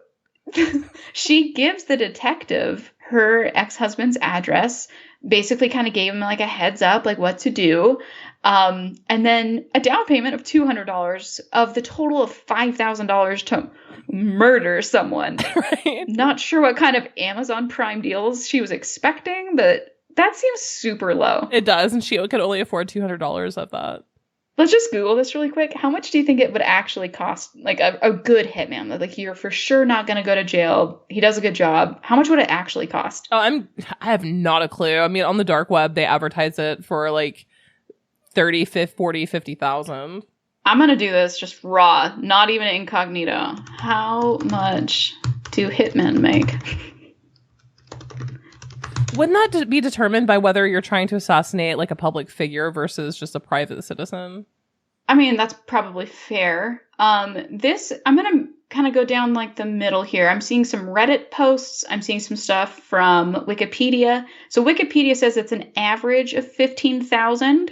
she gives the detective her ex-husband's address, basically kind of gave him like a heads up, like what to do. And then a down payment of $200 of the total of $5,000 to murder someone. Right. Not sure what kind of Amazon Prime deals she was expecting, but that seems super low. It does, and she could only afford $200 of that. Let's just Google this really quick. How much do you think it would actually cost, like a good hitman? Like you're for sure not going to go to jail. He does a good job. How much would it actually cost? Oh, I have not a clue. I mean, on the dark web, they advertise it for like 30, 50, 40, 50,000. I'm going to do this just raw, not even incognito. How much do hitmen make? Wouldn't that be determined by whether you're trying to assassinate like a public figure versus just a private citizen? I mean, that's probably fair. I'm going to kind of go down like the middle here. I'm seeing some Reddit posts. I'm seeing some stuff from Wikipedia. So Wikipedia says it's an average of 15,000.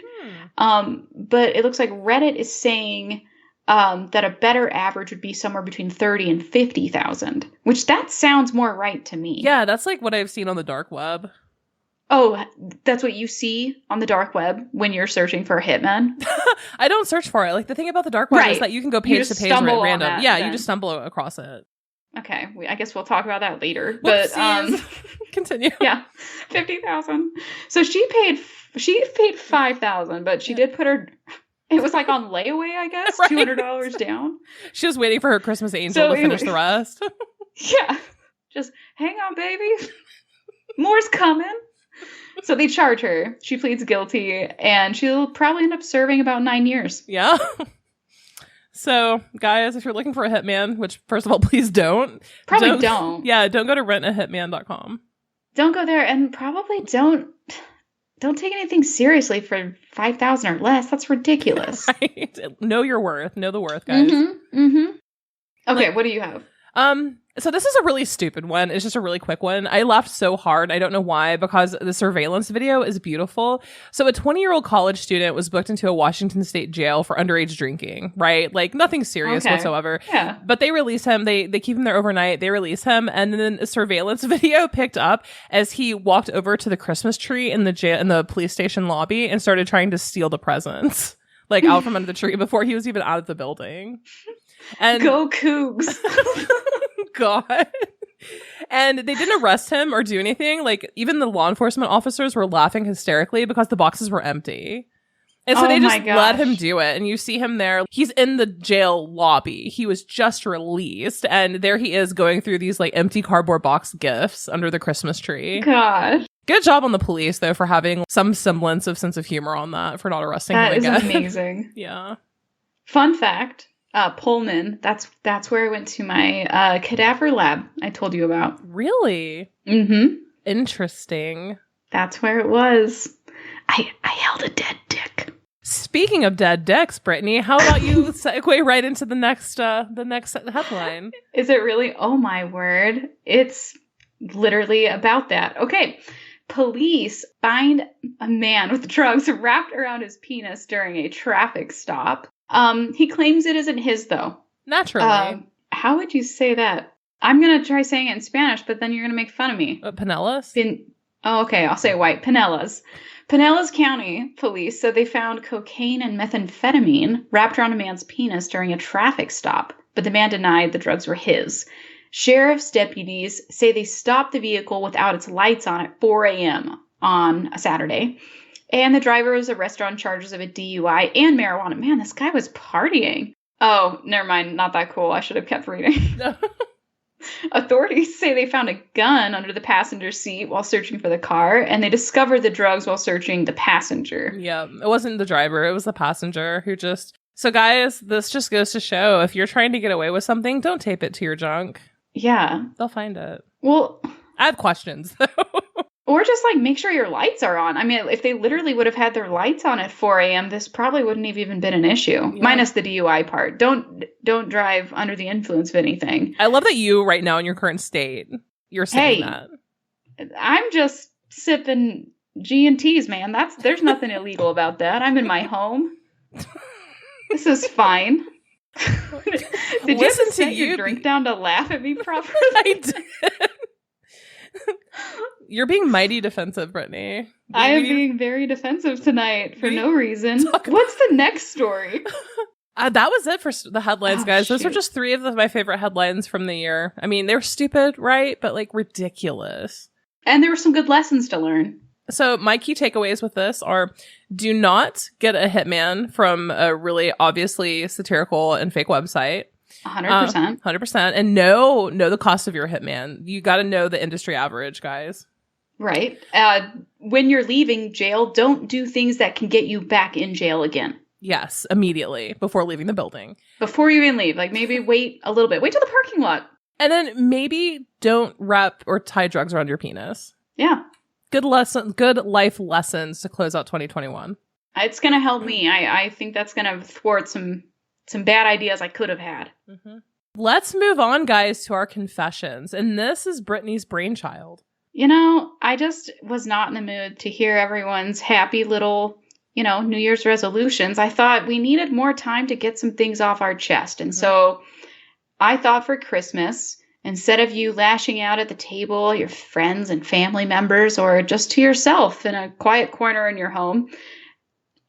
But it looks like Reddit is saying that a better average would be somewhere between 30 and 50,000, which that sounds more right to me. Yeah, that's like what I've seen on the dark web. Oh, that's what you see on the dark web when you're searching for a hitman? I don't search for it. Like the thing about the dark web is that you can go page to page at random. Yeah, you just stumble across it. Okay, I guess we'll talk about that later. Whoopsies. But continue. Yeah, 50,000. So she paid 5,000, but she did put her. It was like on layaway, I guess. Right. $200 down. She was waiting for her Christmas angel to finish the rest. Yeah, just hang on, baby. More's coming. So they charge her. She pleads guilty, and she'll probably end up serving about 9 years. Yeah. So, guys, if you're looking for a hitman, which, first of all, please don't. Don't. Yeah, don't go to rentahitman.com. Don't go there, and probably don't don't take anything seriously for $5,000 or less. That's ridiculous. Right? Know your worth. Know the worth, guys. Okay, what do you have? So this is a really stupid one. It's just a really quick one. I laughed so hard. I don't know why, because the surveillance video is beautiful. So a 20-year-old college student was booked into a Washington state jail for underage drinking, right? Like nothing serious whatsoever. Yeah. But they release him. They keep him there overnight. They release him. And then a surveillance video picked up as he walked over to the Christmas tree in the jail, in the police station lobby, and started trying to steal the presents, like out from under the tree before he was even out of the building. And go Cougs. God. And they didn't arrest him or do anything. Like, even the law enforcement officers were laughing hysterically because the boxes were empty. And so they just let him do it. And you see him there. He's in the jail lobby. He was just released. And there he is going through these like empty cardboard box gifts under the Christmas tree. God. Good job on the police, though, for having some semblance of sense of humor on that, for not arresting him again. That is amazing. Yeah. Fun fact. Pullman, that's where I went to my cadaver lab I told you about. Really? Mm-hmm. Interesting. That's where it was. I held a dead dick. Speaking of dead dicks, Brittany, how about you segue right into the next headline? Is it really? Oh my word. It's literally about that. Okay. Police find a man with drugs wrapped around his penis during a traffic stop. He claims it isn't his, though. Naturally. How would you say that? I'm going to try saying it in Spanish, but then you're going to make fun of me. Pinellas? Okay, I'll say white. Pinellas. Pinellas County police said they found cocaine and methamphetamine wrapped around a man's penis during a traffic stop, but the man denied the drugs were his. Sheriff's deputies say they stopped the vehicle without its lights on at 4 a.m. on a Saturday. And the driver was arrested on charges of a DUI and marijuana. Man, this guy was partying. Oh, never mind. Not that cool. I should have kept reading. Authorities say they found a gun under the passenger seat while searching for the car, and they discovered the drugs while searching the passenger. Yeah, it wasn't the driver. It was the passenger who just... So, guys, this just goes to show, if you're trying to get away with something, don't tape it to your junk. Yeah. They'll find it. Well... I have questions, though. Or just, like, make sure your lights are on. I mean, if they literally would have had their lights on at 4 a.m., this probably wouldn't have even been an issue. Yeah. Minus the DUI part. Don't drive under the influence of anything. I love that you, right now, in your current state, you're saying that. I'm just sipping G&Ts, man. There's nothing illegal about that. I'm in my home. This is fine. Did you set your drink down to laugh at me properly? I did. You're being mighty defensive, Brittany. I am being very defensive tonight for no reason. What's the next story? That was it for the headlines, guys. Those are just three of my favorite headlines from the year. I mean, they were stupid, right? But, like, ridiculous. And there were some good lessons to learn. So my key takeaways with this are: do not get a hitman from a really obviously satirical and fake website. 100%. 100%. And know the cost of your hitman. You got to know the industry average, guys. Right. When you're leaving jail, don't do things that can get you back in jail again. Yes, immediately before leaving the building. Before you even leave. Like, maybe wait a little bit. Wait till the parking lot. And then maybe don't wrap or tie drugs around your penis. Yeah. Good life lessons to close out 2021. It's going to help me. I think that's going to thwart some bad ideas I could have had. Mm-hmm. Let's move on, guys, to our confessions. And this is Brittany's brainchild. You know, I just was not in the mood to hear everyone's happy little, New Year's resolutions. I thought we needed more time to get some things off our chest. And so I thought for Christmas, instead of you lashing out at the table, your friends and family members, or just to yourself in a quiet corner in your home,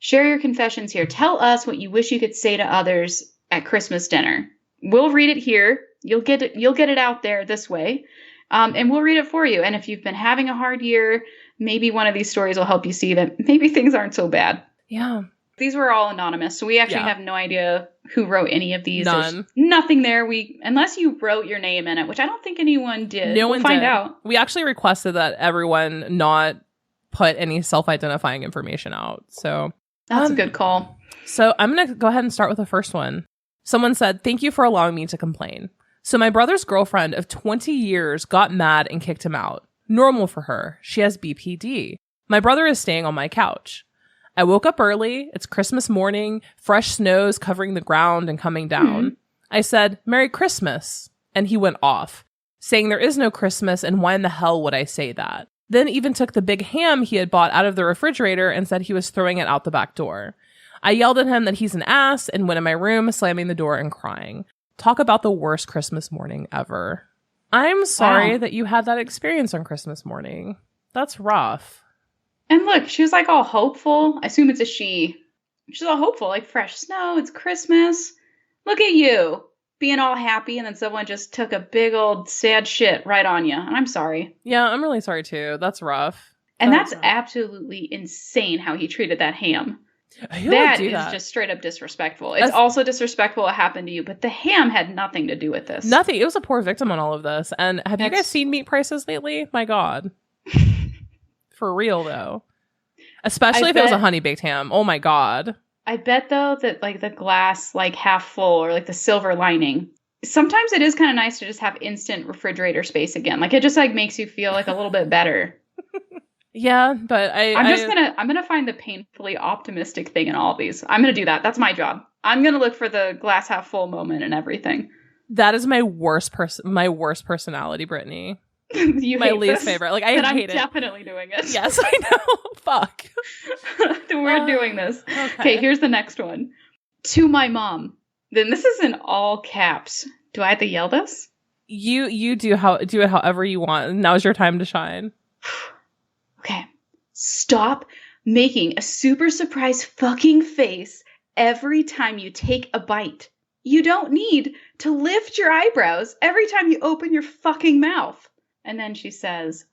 share your confessions here. Tell us what you wish you could say to others at Christmas dinner. We'll read it here. You'll get it out there this way. And we'll read it for you. And if you've been having a hard year, maybe one of these stories will help you see that maybe things aren't so bad. Yeah. These were all anonymous, so we actually have no idea who wrote any of these. None. There's nothing there. Unless you wrote your name in it, which I don't think anyone did. No one find did. out. We actually requested that everyone not put any self-identifying information out. So that's a good call. So I'm going to go ahead and start with the first one. Someone said, "Thank you for allowing me to complain. So my brother's girlfriend of 20 years got mad and kicked him out. Normal for her. She has BPD. My brother is staying on my couch. I woke up early. It's Christmas morning. Fresh snow's covering the ground and coming down. I said, Merry Christmas. And he went off, saying there is no Christmas and why in the hell would I say that? Then even took the big ham he had bought out of the refrigerator and said he was throwing it out the back door. I yelled at him that he's an ass and went in my room, slamming the door and crying. Talk about the worst Christmas morning ever. I'm sorry that you had that experience on Christmas morning. That's rough. And look, she was like all hopeful. I assume it's a she. She's all hopeful, like fresh snow. It's Christmas. Look at you being all happy. And then someone just took a big old sad shit right on you. And I'm sorry. Yeah, I'm really sorry too. That's rough. And that's absolutely insane how he treated that ham. That is just straight up disrespectful. It's also disrespectful what happened to you, but the ham had nothing to do with this. Nothing. It was a poor victim on all of this. And have you guys seen meat prices lately? My God. For real, though. Especially if it was a honey baked ham. Oh, my God. I bet, though, that like the glass like half full or like the silver lining. Sometimes it is kind of nice to just have instant refrigerator space again. Like it just like makes you feel like a little bit better. Yeah, but I'm gonna find the painfully optimistic thing in all of these. I'm gonna do that. That's my job. I'm gonna look for the glass half full moment and everything. That is my worst personality, Brittany. My least favorite. Like I hate it. I'm definitely doing it. Yes, I know. Fuck. We're doing this. Okay, here's the next one. To my mom. Then this is in all caps. Do I have to yell this? You do it however you want. Now's your time to shine. Okay. Stop making a super surprise fucking face every time you take a bite. You don't need to lift your eyebrows every time you open your fucking mouth. And then she says,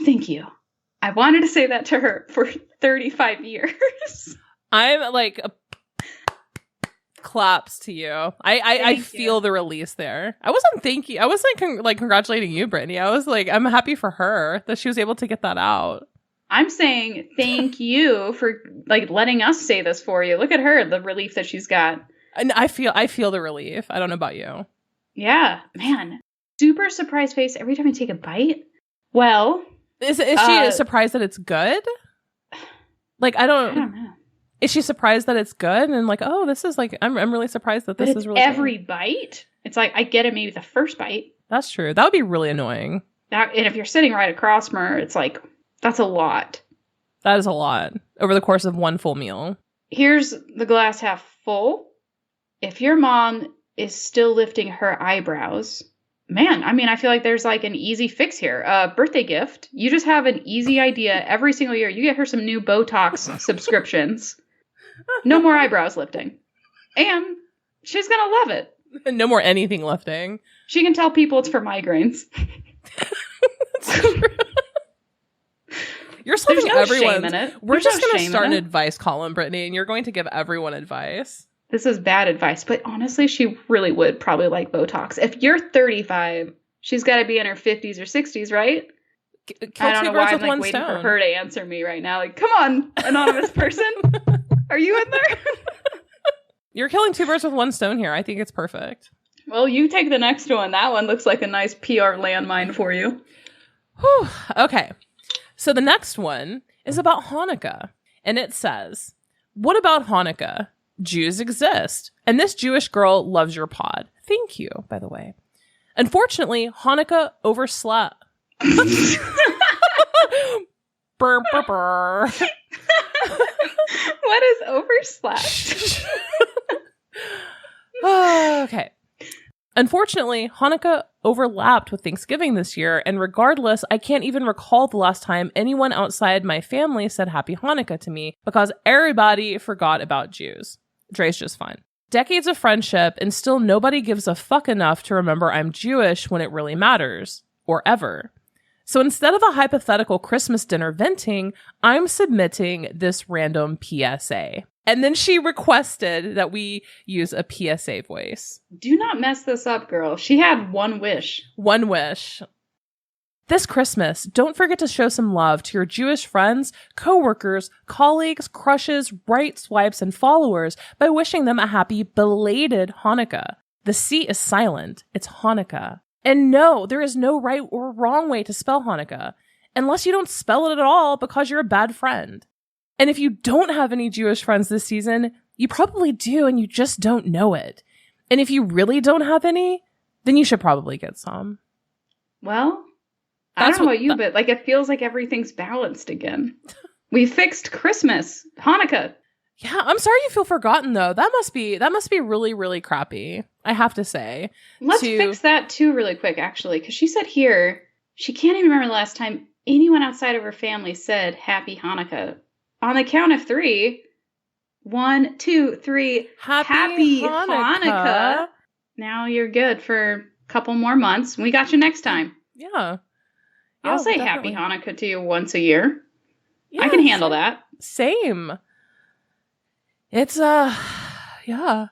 thank you. I wanted to say that to her for 35 years. I'm like, claps to you. I feel the release there. I wasn't thanking you. I was like congratulating you, Brittany. I was like, I'm happy for her that she was able to get that out. I'm saying thank you for like letting us say this for you. Look at her, the relief that she's got. And I feel the relief. I don't know about you. Yeah, man. Super surprised face every time you take a bite. Well, is she surprised that it's good? Like I don't know. Is she surprised that it's good and like, oh, this is like I'm really surprised that this is really every good. Bite? It's like I get it maybe the first bite. That's true. That would be really annoying. And if you're sitting right across from her, it's like that's a lot. That is a lot over the course of one full meal. Here's the glass half full. If your mom is still lifting her eyebrows, man, I mean, I feel like there's like an easy fix here. Birthday gift. You just have an easy idea every single year. You get her some new Botox subscriptions. No more eyebrows lifting. And she's going to love it. No more anything lifting. She can tell people it's for migraines. That's true. You're solving everyone. Shame in it. We're just going to start an advice column, Brittany, and you're going to give everyone advice. This is bad advice, but honestly, she really would probably like Botox. If you're 35, she's got to be in her 50s or 60s, right? I don't know why I'm like waiting for her to answer me right now. Like, come on, anonymous person. Are you in there? You're killing two birds with one stone here. I think it's perfect. Well, you take the next one. That one looks like a nice PR landmine for you. Whew. Okay. So the next one is about Hanukkah. And it says, what about Hanukkah? Jews exist. And this Jewish girl loves your pod. Thank you, by the way. Unfortunately, Hanukkah overslept. Burr, burr, burr. What is overslept? Okay. Unfortunately, Hanukkah overlapped with Thanksgiving this year, and regardless, I can't even recall the last time anyone outside my family said Happy Hanukkah to me because everybody forgot about Jews. Dre's just fine. Decades of friendship, and still nobody gives a fuck enough to remember I'm Jewish when it really matters. Or ever. So instead of a hypothetical Christmas dinner venting, I'm submitting this random PSA. And then she requested that we use a PSA voice. Do not mess this up, girl. She had one wish. One wish. This Christmas, don't forget to show some love to your Jewish friends, coworkers, colleagues, crushes, right swipes, and followers by wishing them a happy belated Hanukkah. The C is silent. It's Hanukkah. And no, there is no right or wrong way to spell Hanukkah. unless you don't spell it at all because you're a bad friend. And if you don't have any Jewish friends this season, you probably do and you just don't know it. And if you really don't have any, then you should probably get some. Well, I don't know about you, but like it feels like everything's balanced again. We fixed Christmas, Hanukkah. Yeah, I'm sorry you feel forgotten though. That must be really, really crappy, I have to say. Let's fix that too really quick, actually, because she said here she can't even remember the last time anyone outside of her family said Happy Hanukkah. On the count of 3, 1, 2, 3, Happy Hanukkah. Now you're good for a couple more months. We got you next time. Yeah. I'll say definitely. Happy Hanukkah to you once a year. Yeah, I can handle that. Same. It's yeah.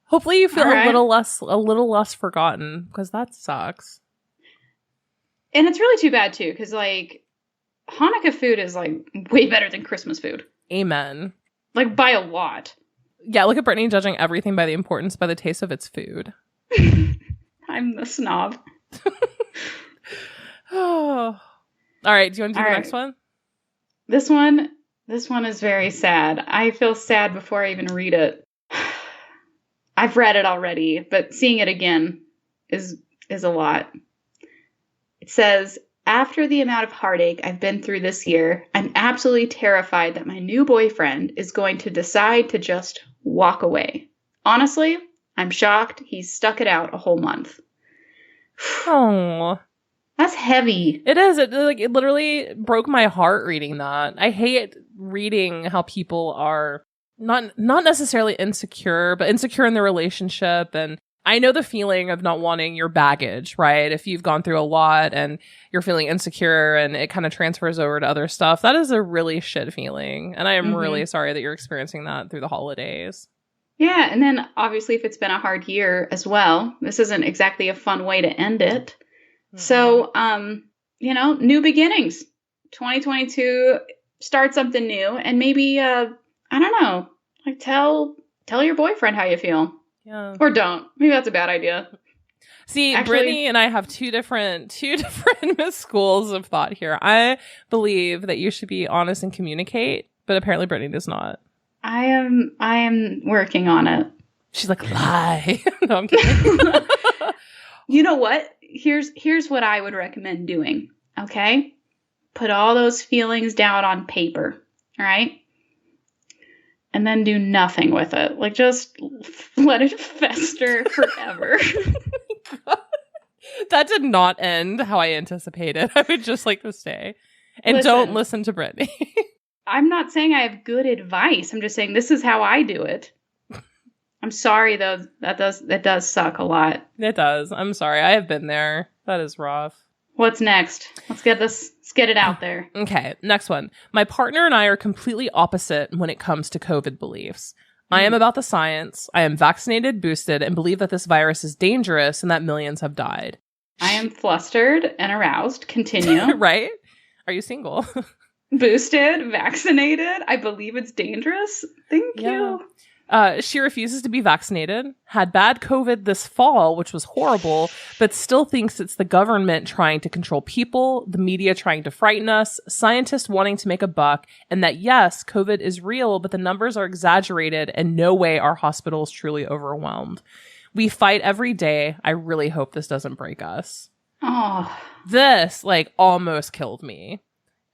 Hopefully you feel a little less forgotten, because that sucks. And it's really too bad too, because like Hanukkah food is like way better than Christmas food. Amen. Like by a lot. Yeah, look at Brittany judging everything by the importance, by the taste of its food. I'm the snob. Oh. All right, do you want to do the next one? This one is very sad. I feel sad before I even read it. I've read it already, but seeing it again is a lot. It says, after the amount of heartache I've been through this year, I'm absolutely terrified that my new boyfriend is going to decide to just walk away. Honestly, I'm shocked he's stuck it out a whole month. Oh. That's heavy. It is. It literally broke my heart reading that. I hate reading how people are not necessarily insecure, but insecure in their relationship. And I know the feeling of not wanting your baggage, right? If you've gone through a lot and you're feeling insecure and it kind of transfers over to other stuff, that is a really shit feeling. And I am really sorry that you're experiencing that through the holidays. Yeah. And then obviously if it's been a hard year as well, this isn't exactly a fun way to end it. So, new beginnings. 2022, start something new, and maybe, I don't know, like tell your boyfriend how you feel. Yeah. Or don't. Maybe that's a bad idea. See, actually, Brittany and I have two different schools of thought here. I believe that you should be honest and communicate, but apparently Brittany does not. I am working on it. She's like, lie. No, I'm kidding. You know what? Here's what I would recommend doing, okay? Put all those feelings down on paper, all right? And then do nothing with it. Like, just let it fester forever. That did not end how I anticipated. I would just like to stay. And don't listen to Brittany. I'm not saying I have good advice. I'm just saying this is how I do it. I'm sorry, though. That does suck a lot. It does. I'm sorry. I have been there. That is rough. What's next? Let's get it out there. Okay, next one. My partner and I are completely opposite when it comes to COVID beliefs. I am about the science. I am vaccinated, boosted, and believe that this virus is dangerous and that millions have died. I am flustered and aroused. Continue. Right? Are you single? Boosted, vaccinated. I believe it's dangerous. Thank you. She refuses to be vaccinated, had bad COVID this fall, which was horrible, but still thinks it's the government trying to control people, the media trying to frighten us, scientists wanting to make a buck, and that yes, COVID is real, but the numbers are exaggerated and no way our hospital is truly overwhelmed. We fight every day. I really hope this doesn't break us. Oh. This, almost killed me.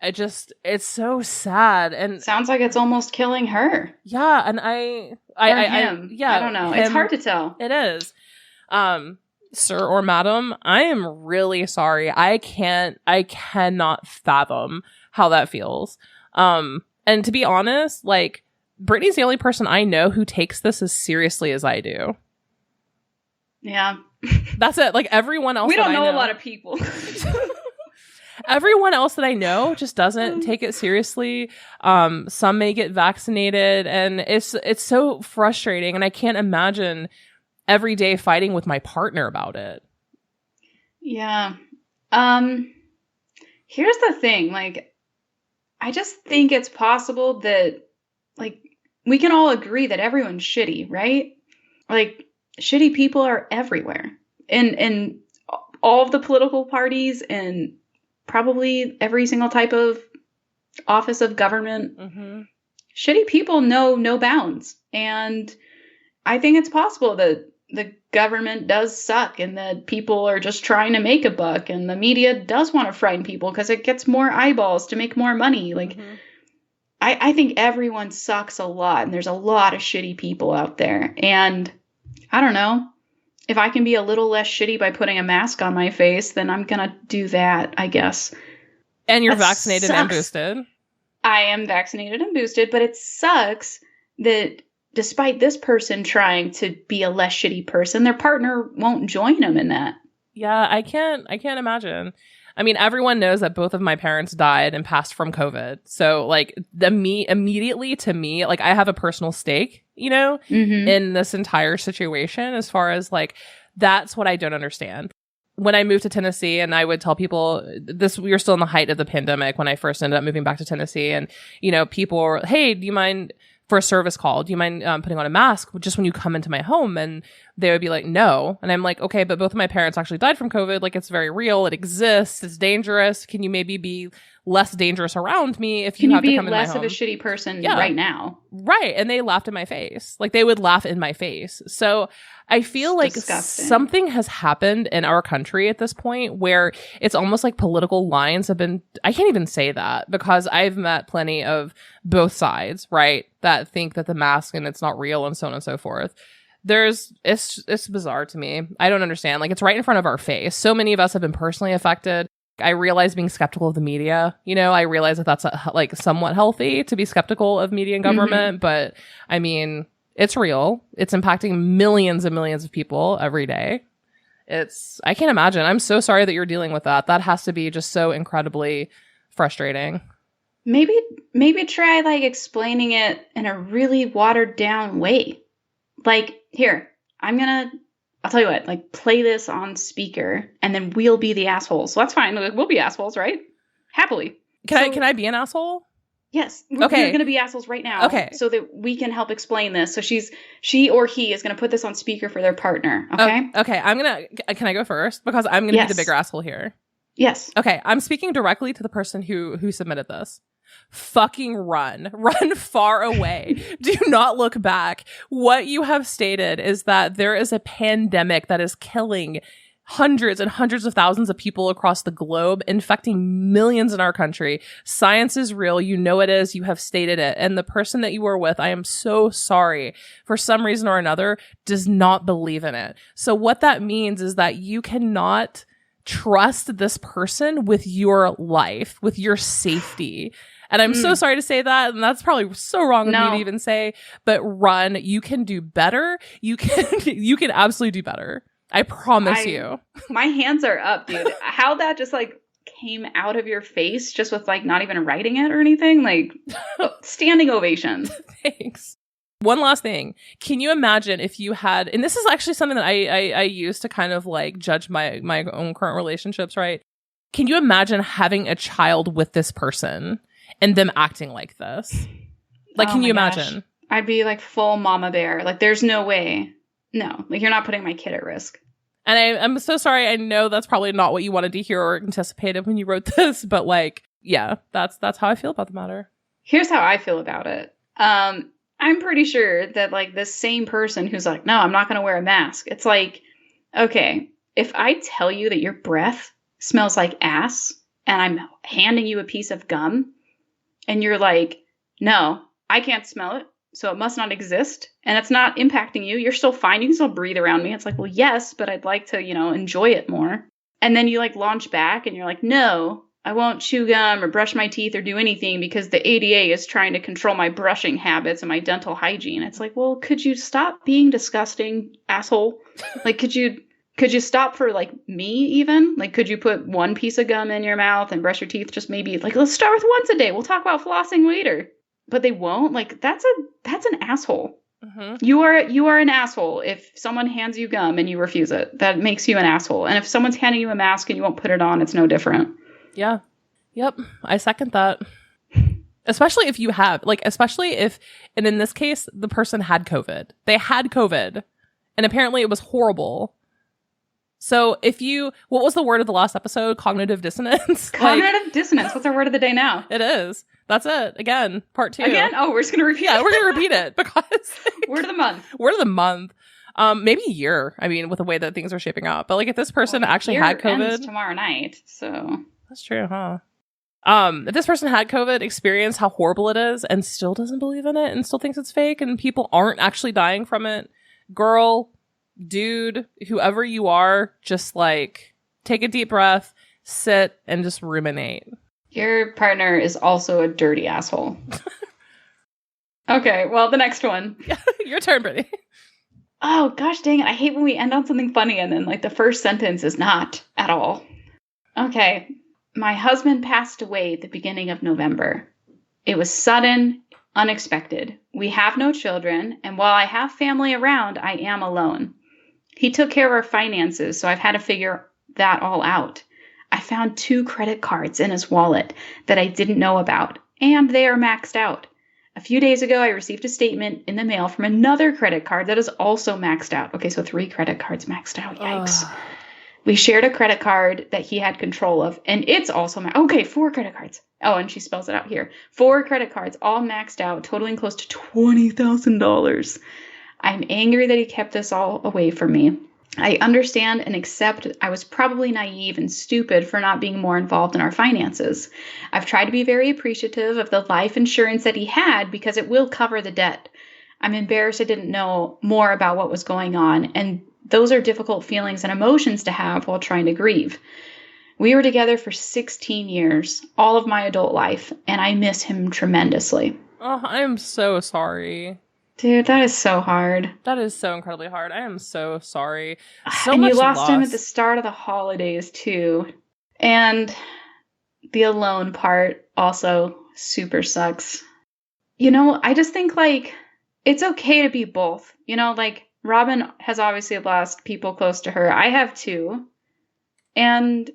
It's so sad, and sounds like it's almost killing her. Yeah, and him. I don't know. Him, it's hard to tell. It is. Sir or madam, I am really sorry. I cannot fathom how that feels. And to be honest, Brittany's the only person I know who takes this as seriously as I do. Yeah. That's it. Everyone else we don't know a lot of people. Everyone else that I know just doesn't take it seriously. Some may get vaccinated, and it's so frustrating. And I can't imagine every day fighting with my partner about it. Yeah. Here's the thing. I just think it's possible that, we can all agree that everyone's shitty, right? Shitty people are everywhere. In all of the political parties and probably every single type of office of government. Mm-hmm. Shitty people know no bounds. And I think it's possible that the government does suck and that people are just trying to make a buck and the media does want to frighten people because it gets more eyeballs to make more money. Like, I think everyone sucks a lot and there's a lot of shitty people out there. And I don't know. If I can be a little less shitty by putting a mask on my face, then I'm going to do that, I guess. And you're vaccinated and boosted. I am vaccinated and boosted, but it sucks that despite this person trying to be a less shitty person, their partner won't join them in that. Yeah, I can't imagine. I mean, everyone knows that both of my parents died and passed from COVID. So, like, immediately to me, like, I have a personal stake, you know, in this entire situation as far as, like, that's what I don't understand. When I moved to Tennessee, and I would tell people we were still in the height of the pandemic when I first ended up moving back to Tennessee. And, you know, people were, hey, do you mind for a service call? Do you mind putting on a mask just when you come into my home? And they would be like, no. And I'm like, okay, but both of my parents actually died from COVID. Like, it's very real. It exists. It's dangerous. Can you maybe be less dangerous around me if you have to come in my home? Can you be less of a shitty person right now? Right. And they laughed in my face. Like, they would laugh in my face. So I feel like something has happened in our country at this point where it's almost like political lines have been, I can't even say that because I've met plenty of both sides, right, that think that the mask and it's not real and so on and so forth. It's bizarre to me. I don't understand. Like, it's right in front of our face. So many of us have been personally affected. I realize being skeptical of the media, you know, I realize that that's like somewhat healthy to be skeptical of media and government. But I mean, it's real. It's impacting millions and millions of people every day. I can't imagine. I'm so sorry that you're dealing with that. That has to be just so incredibly frustrating. Maybe try like explaining it in a really watered down way. Like, here, I'll tell you what, like, play this on speaker and then we'll be the assholes. So that's fine. We'll be assholes, right? Happily. Can I be an asshole? Yes. Okay. We're going to be assholes right now. Okay. So that we can help explain this. So she or he is going to put this on speaker for their partner. Okay. Okay. Can I go first? Because I'm going to be the bigger asshole here. Yes. Okay. I'm speaking directly to the person who submitted this. Fucking run far away. Do not look back. What you have stated is that there is a pandemic that is killing hundreds and hundreds of thousands of people across the globe, infecting millions in our country. Science is real. You know it is. You have stated it. And the person that you were with, I am so sorry, for some reason or another, does not believe in it. So what that means is that you cannot trust this person with your life, with your safety. And I'm so sorry to say that. And that's probably so wrong of me to even say, but run. You can do better. You can absolutely do better. I promise you. My hands are up, dude. How that just like came out of your face just with like not even writing it or anything. Like, standing ovation. Thanks. One last thing. Can you imagine if you had, and this is actually something that I use to kind of like judge my own current relationships, right? Can you imagine having a child with this person and them acting like this? Like, can you imagine? I'd be like full mama bear. Like, there's no way. No, like, you're not putting my kid at risk. And I'm so sorry. I know that's probably not what you wanted to hear or anticipated when you wrote this, but like, yeah, that's how I feel about the matter. Here's how I feel about it. I'm pretty sure that like this same person who's like, no, I'm not going to wear a mask. It's like, okay, if I tell you that your breath smells like ass and I'm handing you a piece of gum and you're like, no, I can't smell it, so it must not exist, and it's not impacting you, you're still fine, you can still breathe around me. It's like, well, yes, but I'd like to, enjoy it more. And then you like launch back and you're like, no, I won't chew gum or brush my teeth or do anything because the ADA is trying to control my brushing habits and my dental hygiene. It's like, well, could you stop being disgusting, asshole? Like, could you stop for like me even? Like, could you put one piece of gum in your mouth and brush your teeth? Just maybe like, let's start with once a day. We'll talk about flossing later. But they won't. Like, that's an asshole. Mm-hmm. You are an asshole if someone hands you gum and you refuse it. That makes you an asshole. And if someone's handing you a mask and you won't put it on, it's no different. Yeah. Yep. I second that. Especially if you have, like, and in this case, the person had COVID. They had COVID. And apparently it was horrible. So what was the word of the last episode? Cognitive dissonance? Cognitive dissonance. What's our word of the day now? It is. That's it. Again, part 2. Again? Oh, we're just going to repeat it. Yeah, we're going to repeat it because... Word of the month. Word of the month. Maybe year. I mean, with the way that things are shaping up. But like if this person actually had COVID... Ends tomorrow night, so... That's true, huh? If this person had COVID, experienced how horrible it is, and still doesn't believe in it, and still thinks it's fake, and people aren't actually dying from it, girl, dude, whoever you are, just like take a deep breath, sit, and just ruminate. Your partner is also a dirty asshole. Okay, well, the next one. Your turn, Brittany. Oh, gosh dang it. I hate when we end on something funny and then like the first sentence is not at all. Okay. My husband passed away at the beginning of November. It was sudden, unexpected. We have no children, and while I have family around, I am alone. He took care of our finances, so I've had to figure that all out. I found 2 credit cards in his wallet that I didn't know about, and they are maxed out. A few days ago, I received a statement in the mail from another credit card that is also maxed out. Okay, so 3 credit cards maxed out. Yikes. We shared a credit card that he had control of, and it's also okay, 4 credit cards. Oh, and she spells it out here. 4 credit cards, all maxed out, totaling close to $20,000. I'm angry that he kept this all away from me. I understand and accept I was probably naive and stupid for not being more involved in our finances. I've tried to be very appreciative of the life insurance that he had because it will cover the debt. I'm embarrassed I didn't know more about what was going on, and those are difficult feelings and emotions to have while trying to grieve. We were together for 16 years, all of my adult life, and I miss him tremendously. Oh, I am so sorry. Dude, that is so hard. That is so incredibly hard. I am so sorry. So and much you lost loss. him at the start of the holidays, too. And the alone part also super sucks. You know, I just think, like, it's okay to be both. You know, like, Robin has obviously lost people close to her. I have too. And,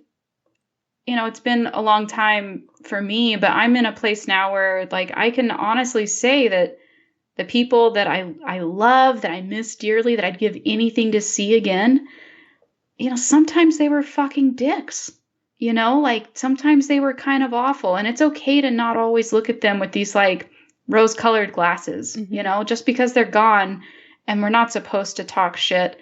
you know, it's been a long time for me, but I'm in a place now where, like, I can honestly say that the people that I love, that I miss dearly, that I'd give anything to see again, you know, sometimes they were fucking dicks. You know, like, sometimes they were kind of awful. And it's okay to not always look at them with these, like, rose-colored glasses, you know, just because they're gone and we're not supposed to talk shit.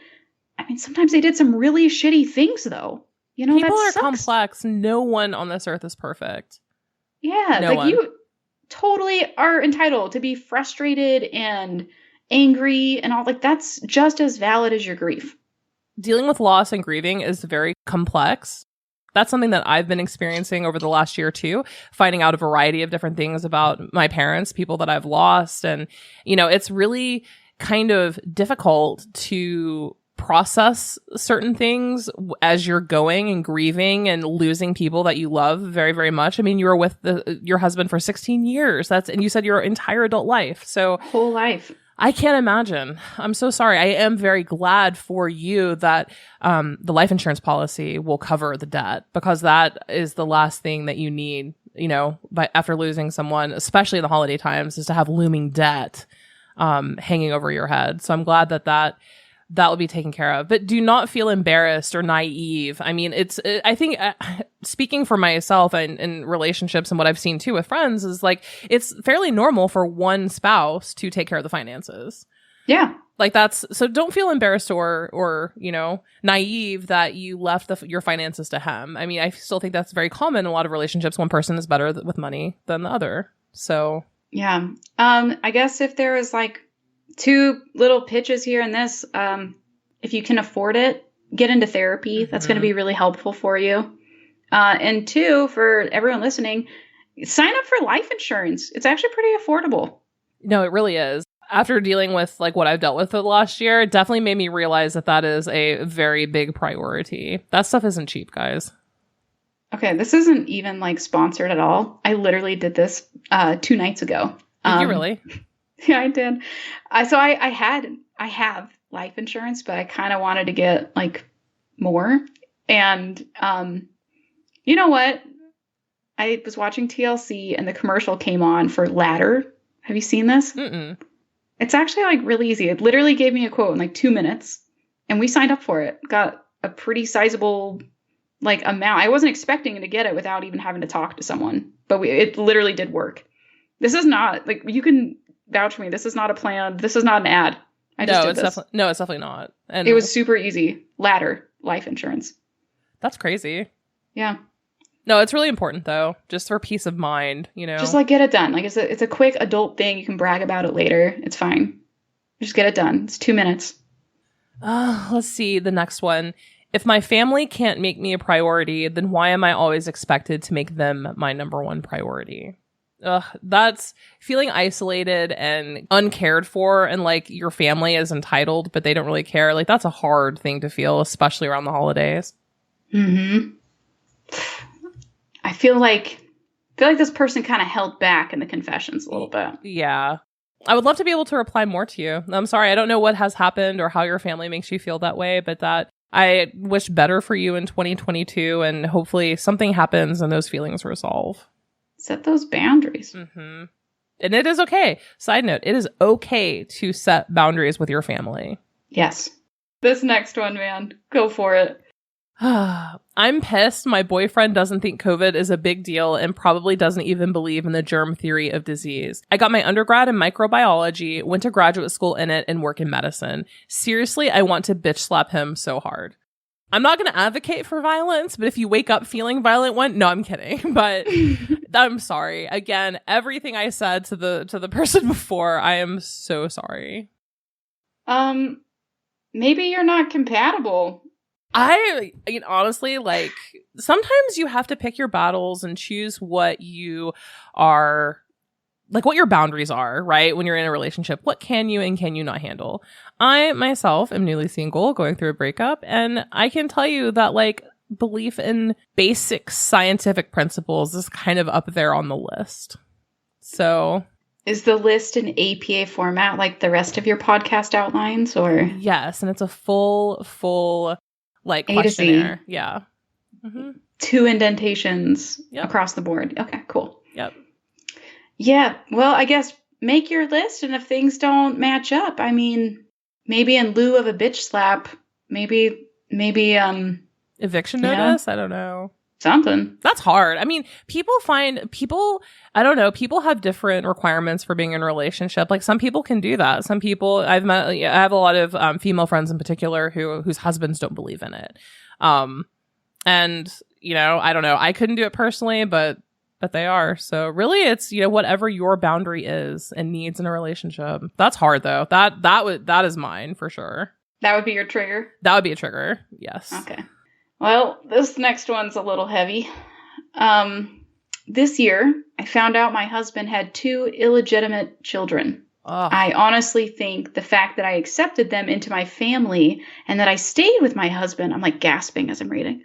I mean, sometimes they did some really shitty things, though. You know, people that are sucks. Complex. No one on this earth is perfect. Yeah, no like one. You totally are entitled to be frustrated and angry and all. Like, that's just as valid as your grief. Dealing with loss and grieving is very complex. That's something that I've been experiencing over the last year too, finding out a variety of different things about my parents, people that I've lost. And, you know, it's really kind of difficult to process certain things as you're going and grieving and losing people that you love very, very much. I mean, you were with your husband for 16 years. And you said your entire adult life. So whole life. I can't imagine. I'm so sorry. I am very glad for you that the life insurance policy will cover the debt, because that is the last thing that you need, you know, after losing someone, especially in the holiday times, is to have looming debt hanging over your head. So I'm glad that will be taken care of. But do not feel embarrassed or naive. I mean, I think speaking for myself and in relationships and what I've seen too with friends is like, it's fairly normal for one spouse to take care of the finances. Yeah. Like so don't feel embarrassed or, you know, naive that you left your finances to him. I mean, I still think that's very common in a lot of relationships. One person is better with money than the other. So. Yeah. I guess if there was like 2 little pitches here in this, if you can afford it, get into therapy. That's going to be really helpful for you. And 2, for everyone listening, sign up for life insurance. It's actually pretty affordable. No, it really is. After dealing with like what I've dealt with the last year, it definitely made me realize that is a very big priority. That stuff isn't cheap, guys. Okay, this isn't even like sponsored at all. I literally did this 2 nights ago. Did you really? Yeah, I did. So I have life insurance, but I kind of wanted to get like more. And you know what? I was watching TLC and the commercial came on for Ladder. Have you seen this? Mm-mm. It's actually like really easy. It literally gave me a quote in like 2 minutes, and we signed up for it. Got a pretty sizable like amount. I wasn't expecting to get it without even having to talk to someone, but it literally did work. This is not like, you can vouch for me. This is not a plan. This is not an ad. I just did this. It's definitely not. And it was super easy. Ladder life insurance. That's crazy. Yeah. No, it's really important though, just for peace of mind, you know. Just like get it done. Like it's a quick adult thing. You can brag about it later. It's fine. Just get it done. It's 2 minutes. Let's see the next one. If my family can't make me a priority, then why am I always expected to make them my number one priority? That's feeling isolated and uncared for, and like your family is entitled, but they don't really care. Like that's a hard thing to feel, especially around the holidays. Mm-hmm. I feel like this person kind of held back in the confessions a little bit. Yeah. I would love to be able to reply more to you. I'm sorry. I don't know what has happened or how your family makes you feel that way, but that I wish better for you in 2022, and hopefully something happens and those feelings resolve. Set those boundaries. Mm-hmm. And it is okay. Side note, it is okay to set boundaries with your family. Yes. This next one, man. Go for it. I'm pissed my boyfriend doesn't think COVID is a big deal and probably doesn't even believe in the germ theory of disease. I got my undergrad in microbiology, went to graduate school in it, and work in medicine. Seriously, I want to bitch slap him so hard. I'm not going to advocate for violence, but if you wake up feeling violent, no, I'm kidding. But I'm sorry. Again, everything I said to the person before, I am so sorry. Maybe you're not compatible. I mean, honestly, like, sometimes you have to pick your battles and choose what you are, like, what your boundaries are, right? When you're in a relationship, what can you and can you not handle? I, myself, am newly single, going through a breakup, and I can tell you that, like, belief in basic scientific principles is kind of up there on the list. So... Is the list in APA format like the rest of your podcast outlines, or? Yes, and it's a full... like A questionnaire. Yeah. Mm-hmm. 2 indentations across the board. Okay, cool. Yep. Yeah. Well, I guess make your list, and if things don't match up, I mean, maybe in lieu of a bitch slap, maybe eviction notice? I don't know. Something. That's hard. I mean, people I don't know, people have different requirements for being in a relationship. Like, some people can do that. Some people I have a lot of female friends in particular whose husbands don't believe in it. And, you know, I don't know. I couldn't do it personally, but they are. So really it's, you know, whatever your boundary is and needs in a relationship. That's hard though. That is mine for sure. That would be your trigger? That would be a trigger. Yes. Okay. Well, this next one's a little heavy. This year, I found out my husband had 2 illegitimate children. Ugh. I honestly think the fact that I accepted them into my family and that I stayed with my husband, I'm like gasping as I'm reading,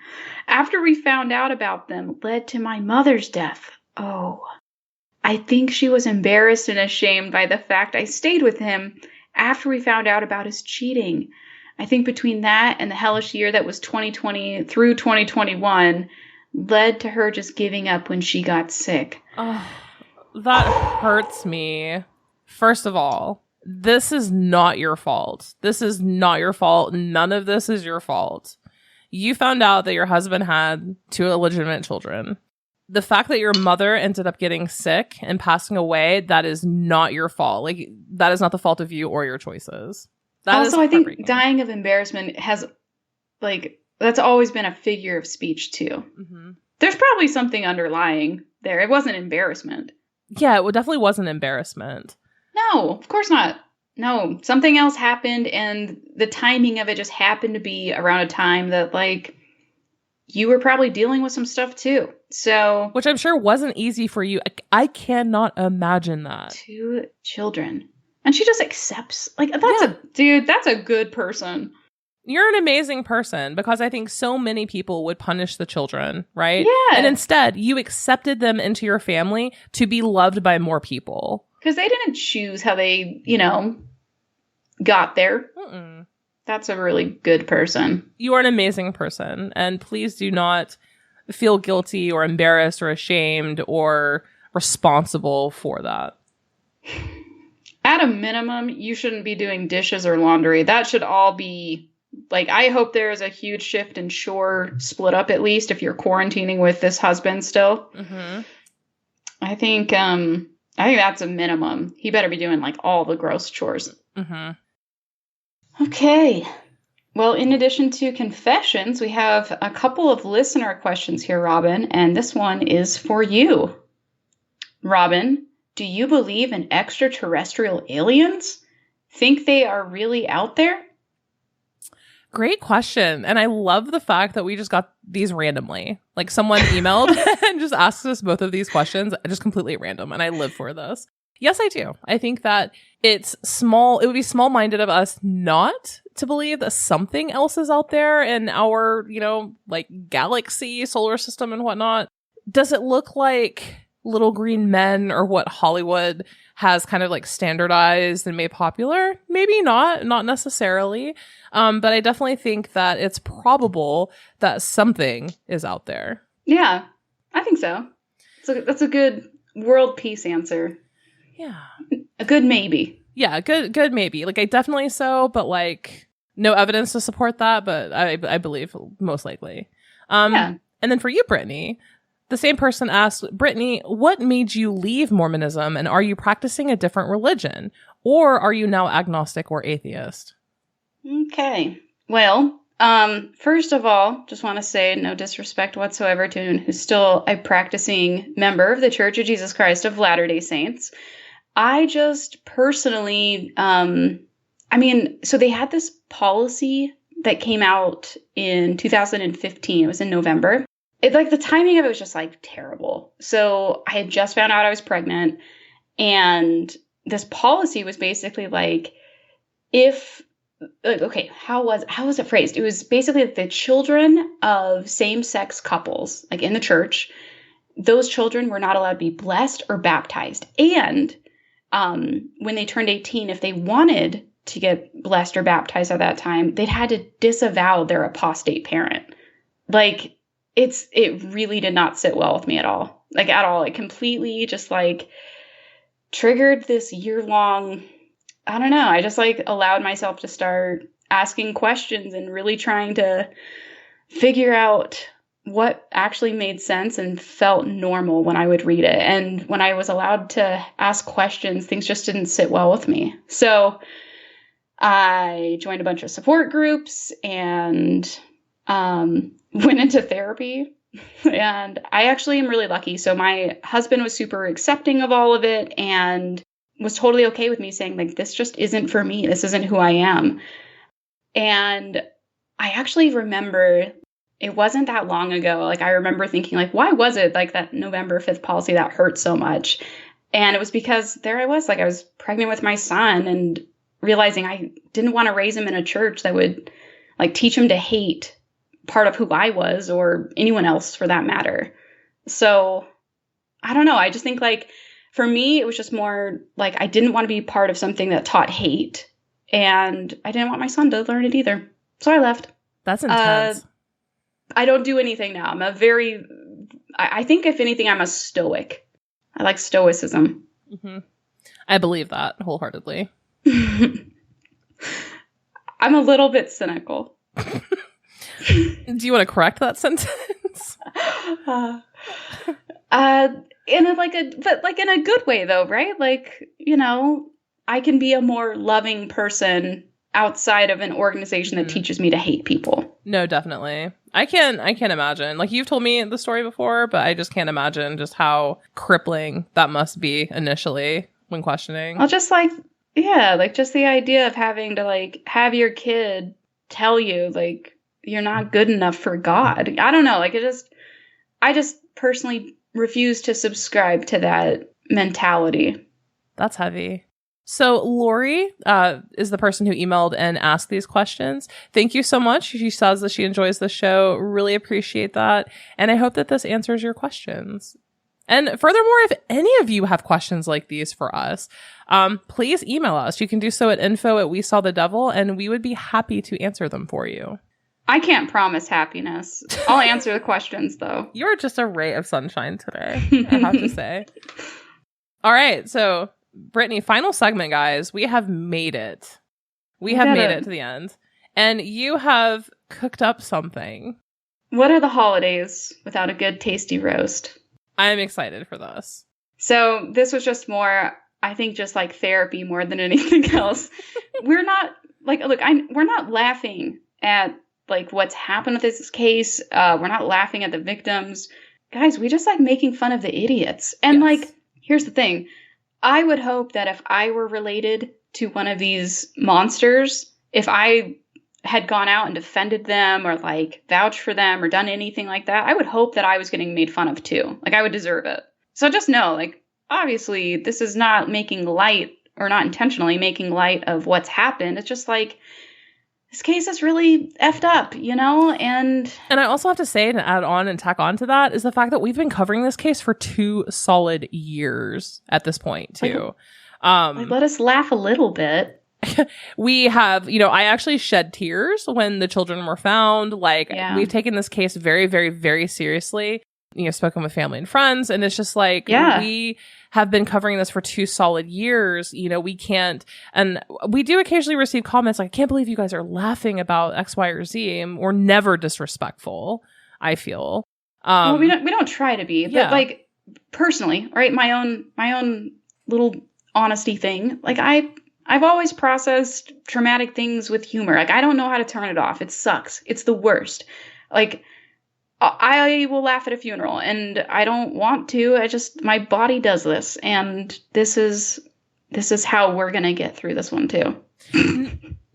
after we found out about them led to my mother's death. Oh, I think she was embarrassed and ashamed by the fact I stayed with him after we found out about his cheating. I think between that and the hellish year that was 2020 through 2021 led to her just giving up when she got sick. Oh, that hurts me. First of all, this is not your fault. This is not your fault. None of this is your fault. You found out that your husband had 2 illegitimate children. The fact that your mother ended up getting sick and passing away, that is not your fault. Like, that is not the fault of you or your choices. Also, I think dying of embarrassment has, like, that's always been a figure of speech, too. Mm-hmm. There's probably something underlying there. It wasn't embarrassment. Yeah, it definitely wasn't embarrassment. No, of course not. No, something else happened, and the timing of it just happened to be around a time that, like, you were probably dealing with some stuff, too. So, which I'm sure wasn't easy for you. I cannot imagine that. 2 children. And she just accepts, like, that's a good person. You're an amazing person, because I think so many people would punish the children, right? Yeah. And instead, you accepted them into your family to be loved by more people. Because they didn't choose how they, you know, got there. Mm-mm. That's a really good person. You are an amazing person. And please do not feel guilty or embarrassed or ashamed or responsible for that. At a minimum, you shouldn't be doing dishes or laundry. That should all be Like, I hope there is a huge shift in shore split up, at least if you're quarantining with this husband still. Mm-hmm. I think that's a minimum. He better be doing like all the gross chores. Mm-hmm. Okay. Well, in addition to confessions, we have a couple of listener questions here, Robin, and this one is for you. Robin, do you believe in extraterrestrial aliens? Think they are really out there? Great question. And I love the fact that we just got these randomly. Like, someone emailed and just asked us both of these questions, just completely random. And I live for this. Yes, I do. I think that it would be small-minded of us not to believe that something else is out there in our, like, galaxy, solar system and whatnot. Does it look like little green men or what Hollywood has kind of like standardized and made popular? Maybe not necessarily. But I definitely think that it's probable that something is out there. Yeah, I think so. That's a good world peace answer. Yeah. A good maybe. Yeah, good maybe. Like, I definitely so, but like no evidence to support that, but I believe most likely. Yeah. And then for you, Brittany, the same person asked, Brittany, what made you leave Mormonism, and are you practicing a different religion? Or are you now agnostic or atheist? Okay. Well, first of all, just want to say no disrespect whatsoever to anyone who's still a practicing member of the Church of Jesus Christ of Latter-day Saints. I just personally, so they had this policy that came out in 2015. It was in November. The timing of it was just like terrible. So I had just found out I was pregnant, and this policy was basically like, how was it phrased? It was basically that the children of same-sex couples, like in the church, those children were not allowed to be blessed or baptized. And when they turned 18, if they wanted to get blessed or baptized at that time, they'd had to disavow their apostate parent. Like, it really did not sit well with me at all. Like, at all. It completely just like triggered this year-long, I don't know. I just like allowed myself to start asking questions and really trying to figure out what actually made sense and felt normal when I would read it. And when I was allowed to ask questions, things just didn't sit well with me. So I joined a bunch of support groups and went into therapy. And I actually am really lucky. So my husband was super accepting of all of it and was totally okay with me saying, like, this just isn't for me. This isn't who I am. And I actually remember, it wasn't that long ago. Like, I remember thinking, like, why was it like that November 5th policy that hurt so much? And it was because there I was, like, I was pregnant with my son and realizing I didn't want to raise him in a church that would like teach him to hate part of who I was or anyone else for that matter. So I don't know. I just think, like, for me, it was just more like I didn't want to be part of something that taught hate, and I didn't want my son to learn it either. So I left. That's intense. I don't do anything now. I think if anything, I'm a stoic. I like stoicism. Mm-hmm. I believe that wholeheartedly. I'm a little bit cynical. Do you want to correct that sentence? In a good way though, right? Like, I can be a more loving person outside of an organization that teaches me to hate people. No, definitely. I can't imagine. Like, you've told me the story before, but I just can't imagine just how crippling that must be initially when questioning. Well, just like, yeah, like just the idea of having to like have your kid tell you like you're not good enough for God. I don't know. Like, I just personally refuse to subscribe to that mentality. That's heavy. So Lori is the person who emailed and asked these questions. Thank you so much. She says that she enjoys the show. Really appreciate that. And I hope that this answers your questions. And furthermore, if any of you have questions like these for us, please email us. You can do so at info@WeSawTheDevil, and we would be happy to answer them for you. I can't promise happiness. I'll answer the questions, though. You're just a ray of sunshine today, I have to say. All right, so Brittany, final segment, guys. We have made it. We have made it to the end. and you have cooked up something. What are the holidays without a good, tasty roast? I'm excited for this. So this was just more, I think, just like therapy more than anything else. We're not like, look, we're not laughing at like what's happened with this case. We're not laughing at the victims. Guys, we just like making fun of the idiots. And like, here's the thing. I would hope that if I were related to one of these monsters, if I had gone out and defended them or like vouched for them or done anything like that, I would hope that I was getting made fun of too. Like I would deserve it. So just know, like, obviously this is not making light or not intentionally making light of what's happened. It's just like, this case is really effed up, you know? And I also have to say, to add on and tack on to that, is the fact that we've been covering this case for 2 solid years at this point too. Like, let us laugh a little bit. We have, I actually shed tears when the children were found. Like, we've taken this case very, very, very seriously. Spoken with family and friends, and it's just like, we have been covering this for 2 solid years. We can't, and we do occasionally receive comments like, I can't believe you guys are laughing about X, Y, or Z. We're never disrespectful, I feel. Well, we don't try to be, but like personally, right? My own little honesty thing. Like I've always processed traumatic things with humor. Like I don't know how to turn it off. It sucks. It's the worst. Like I will laugh at a funeral and I don't want to. My body does this, and this is how we're going to get through this one too.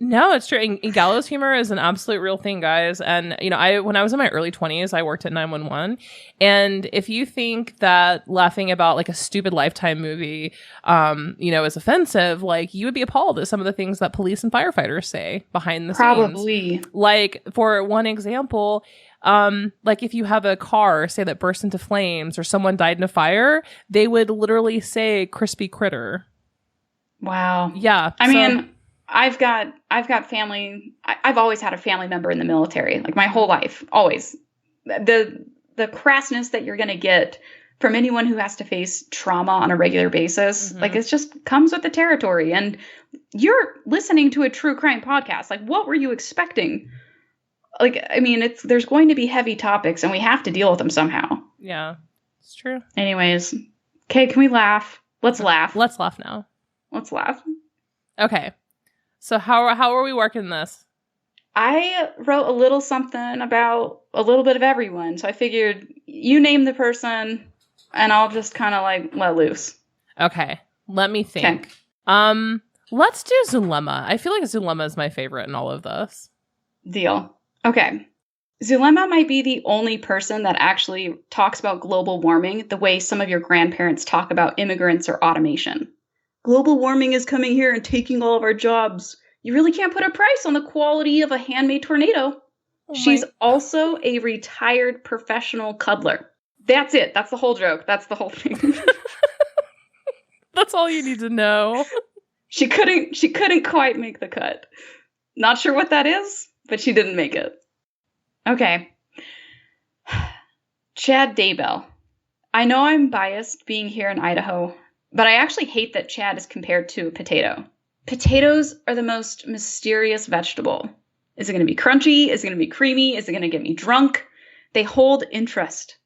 No, it's true. And gallows humor is an absolute real thing, guys. And, when I was in my early 20s, I worked at 911. And if you think that laughing about like a stupid Lifetime movie, is offensive, like you would be appalled at some of the things that police and firefighters say behind the scenes. Like, for one example, like if you have a car, say, that burst into flames or someone died in a fire, they would literally say crispy critter. Wow. Yeah. I mean, I've got family. I've always had a family member in the military, like my whole life, always. The crassness that you're going to get from anyone who has to face trauma on a regular basis, like it just comes with the territory. And you're listening to a true crime podcast. Like, what were you expecting? Like, I mean, there's going to be heavy topics, and we have to deal with them somehow. Yeah, it's true. Anyways, okay, can we laugh? Let's laugh. Let's laugh now. Let's laugh. Okay. So how are we working this? I wrote a little something about a little bit of everyone. So I figured you name the person and I'll just kind of like let loose. Okay. Let me think. Okay. Let's do Zulema. I feel like Zulema is my favorite in all of this. Deal. Okay. Zulema might be the only person that actually talks about global warming the way some of your grandparents talk about immigrants or automation. Global warming is coming here and taking all of our jobs. You really can't put a price on the quality of a handmade tornado. She's also a retired professional cuddler. That's it. That's the whole joke. That's the whole thing. That's all you need to know. She couldn't quite make the cut. Not sure what that is, but she didn't make it. Okay. Chad Daybell. I know I'm biased being here in Idaho, but I actually hate that Chad is compared to a potato. Potatoes are the most mysterious vegetable. Is it going to be crunchy? Is it going to be creamy? Is it going to get me drunk? They hold interest.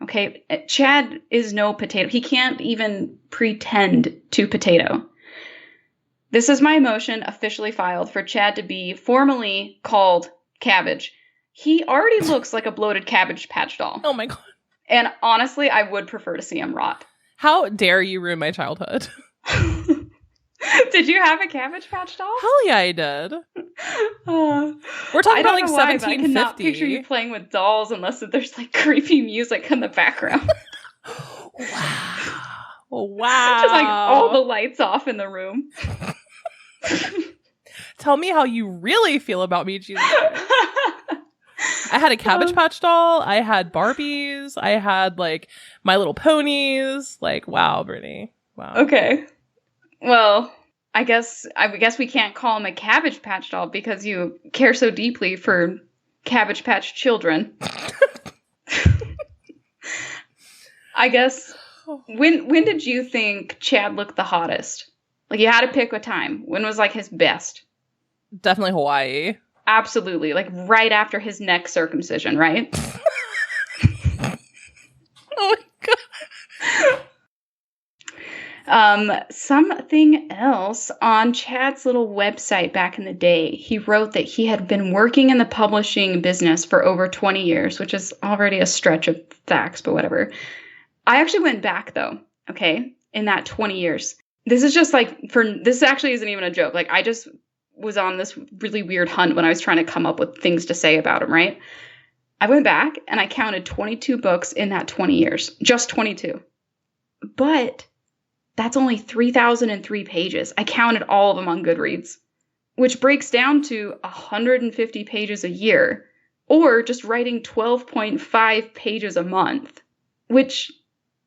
Okay, Chad is no potato. He can't even pretend to potato. This is my motion officially filed for Chad to be formally called Cabbage. He already looks like a bloated Cabbage Patch doll. Oh my God. And honestly, I would prefer to see him rot. How dare you ruin my childhood? Did you have a Cabbage Patch doll? Hell yeah, I did. We're talking about like 1750. I cannot picture you playing with dolls unless there's like creepy music in the background. Wow. Just like all the lights off in the room. Tell me how you really feel about me, Jesus. I had a Cabbage Patch doll. I had Barbies. I had like My Little Ponies. Like, wow, Brittany. Wow. Okay. Well, I guess we can't call him a Cabbage Patch doll because you care so deeply for Cabbage Patch children. I guess when did you think Chad looked the hottest? Like, you had to pick a time. When was like his best? Definitely Hawaii. absolutely. Like right after his neck circumcision, right? Oh my God. Something else on Chad's little website back in the day, he wrote that he had been working in the publishing business for over 20 years, which is already a stretch of facts, but whatever. I actually went back though, okay, in that 20 years. This is just like, this actually isn't even a joke. Like I just was on this really weird hunt when I was trying to come up with things to say about him, right? I went back and I counted 22 books in that 20 years, just 22. But that's only 3,003 pages. I counted all of them on Goodreads, which breaks down to 150 pages a year, or just writing 12.5 pages a month, which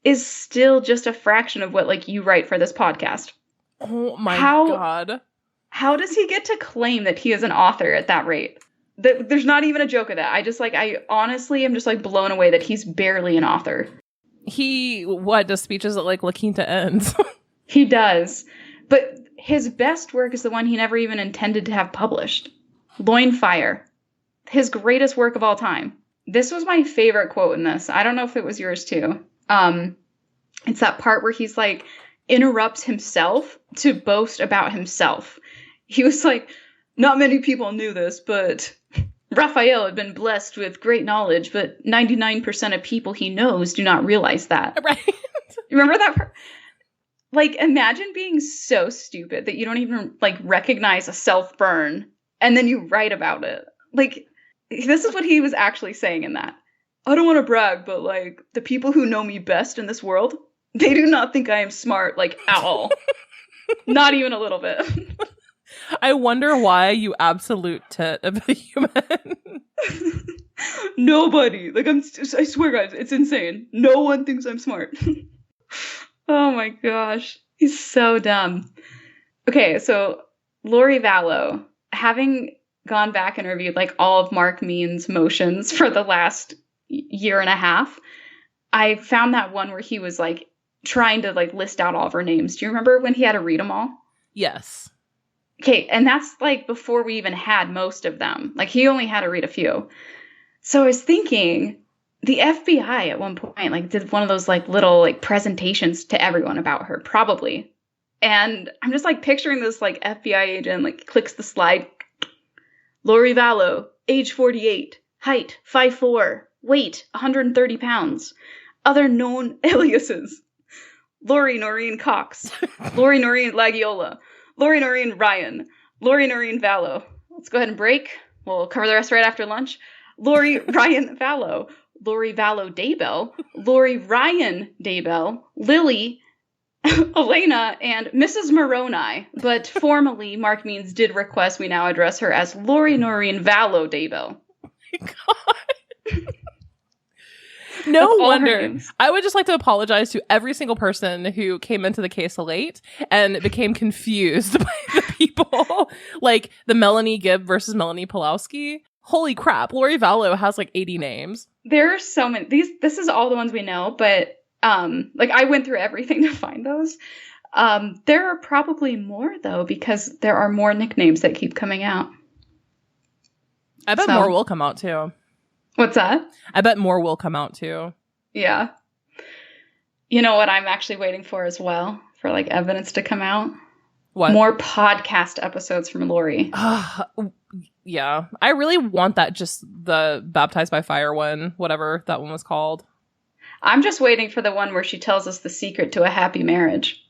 is still just a fraction of what like you write for this podcast. Oh my God. How does he get to claim that he is an author at that rate? There's not even a joke of that. I honestly am just like blown away that he's barely an author. He, does speeches at like La Quinta Ends? He does. But his best work is the one he never even intended to have published. Loinfire. His greatest work of all time. This was my favorite quote in this. I don't know if it was yours too. It's that part where he's like, interrupts himself to boast about himself. He was like, not many people knew this, but Raphael had been blessed with great knowledge, but 99% of people he knows do not realize that. Right. Remember that part? Like, imagine being so stupid that you don't even, like, recognize a self-burn, and then you write about it. Like, this is what he was actually saying in that. I don't want to brag, but, like, the people who know me best in this world, they do not think I am smart, like, at all. Not even a little bit. I wonder why, you absolute tit of a human. Nobody. Like, I swear, guys, it's insane. No one thinks I'm smart. Oh my gosh. He's so dumb. Okay, so Lori Vallow, having gone back and reviewed like all of Mark Mean's motions for the last year and a half, I found that one where he was like trying to like list out all of her names. Do you remember when he had to read them all? Yes. Okay, and that's like before we even had most of them. Like he only had to read a few. So I was thinking the FBI at one point like did one of those like little like presentations to everyone about her, probably. And I'm just like picturing this like FBI agent like clicks the slide. Lori Vallow, age 48, height 5'4", weight 130 pounds. Other known aliases: Lori Noreen Cox, Lori Noreen Lagiola, Lori Noreen Ryan, Lori Noreen Vallow. Let's go ahead and break. We'll cover the rest right after lunch. Lori Ryan Vallow, Lori Vallow Daybell, Lori Ryan Daybell, Lily, Elena, and Mrs. Moroni. But formally, Mark Means did request we now address her as Lori Noreen Vallow Daybell. Oh my God. No wonder. I would just like to apologize to every single person who came into the case late and became confused by the people. Like the Melanie Gibb versus Melanie Pawlowski. Holy crap. Lori Vallow has like 80 names. There are so many. This is all the ones we know, but like I went through everything to find those. There are probably more though, because there are more nicknames that keep coming out. I bet more will come out too. What's that? I bet more will come out too. Yeah. You know what I'm actually waiting for as well, for like evidence to come out? What? More podcast episodes from Lori. Yeah. I really want that, just the Baptized by Fire one, whatever that one was called. I'm just waiting for the one where she tells us the secret to a happy marriage.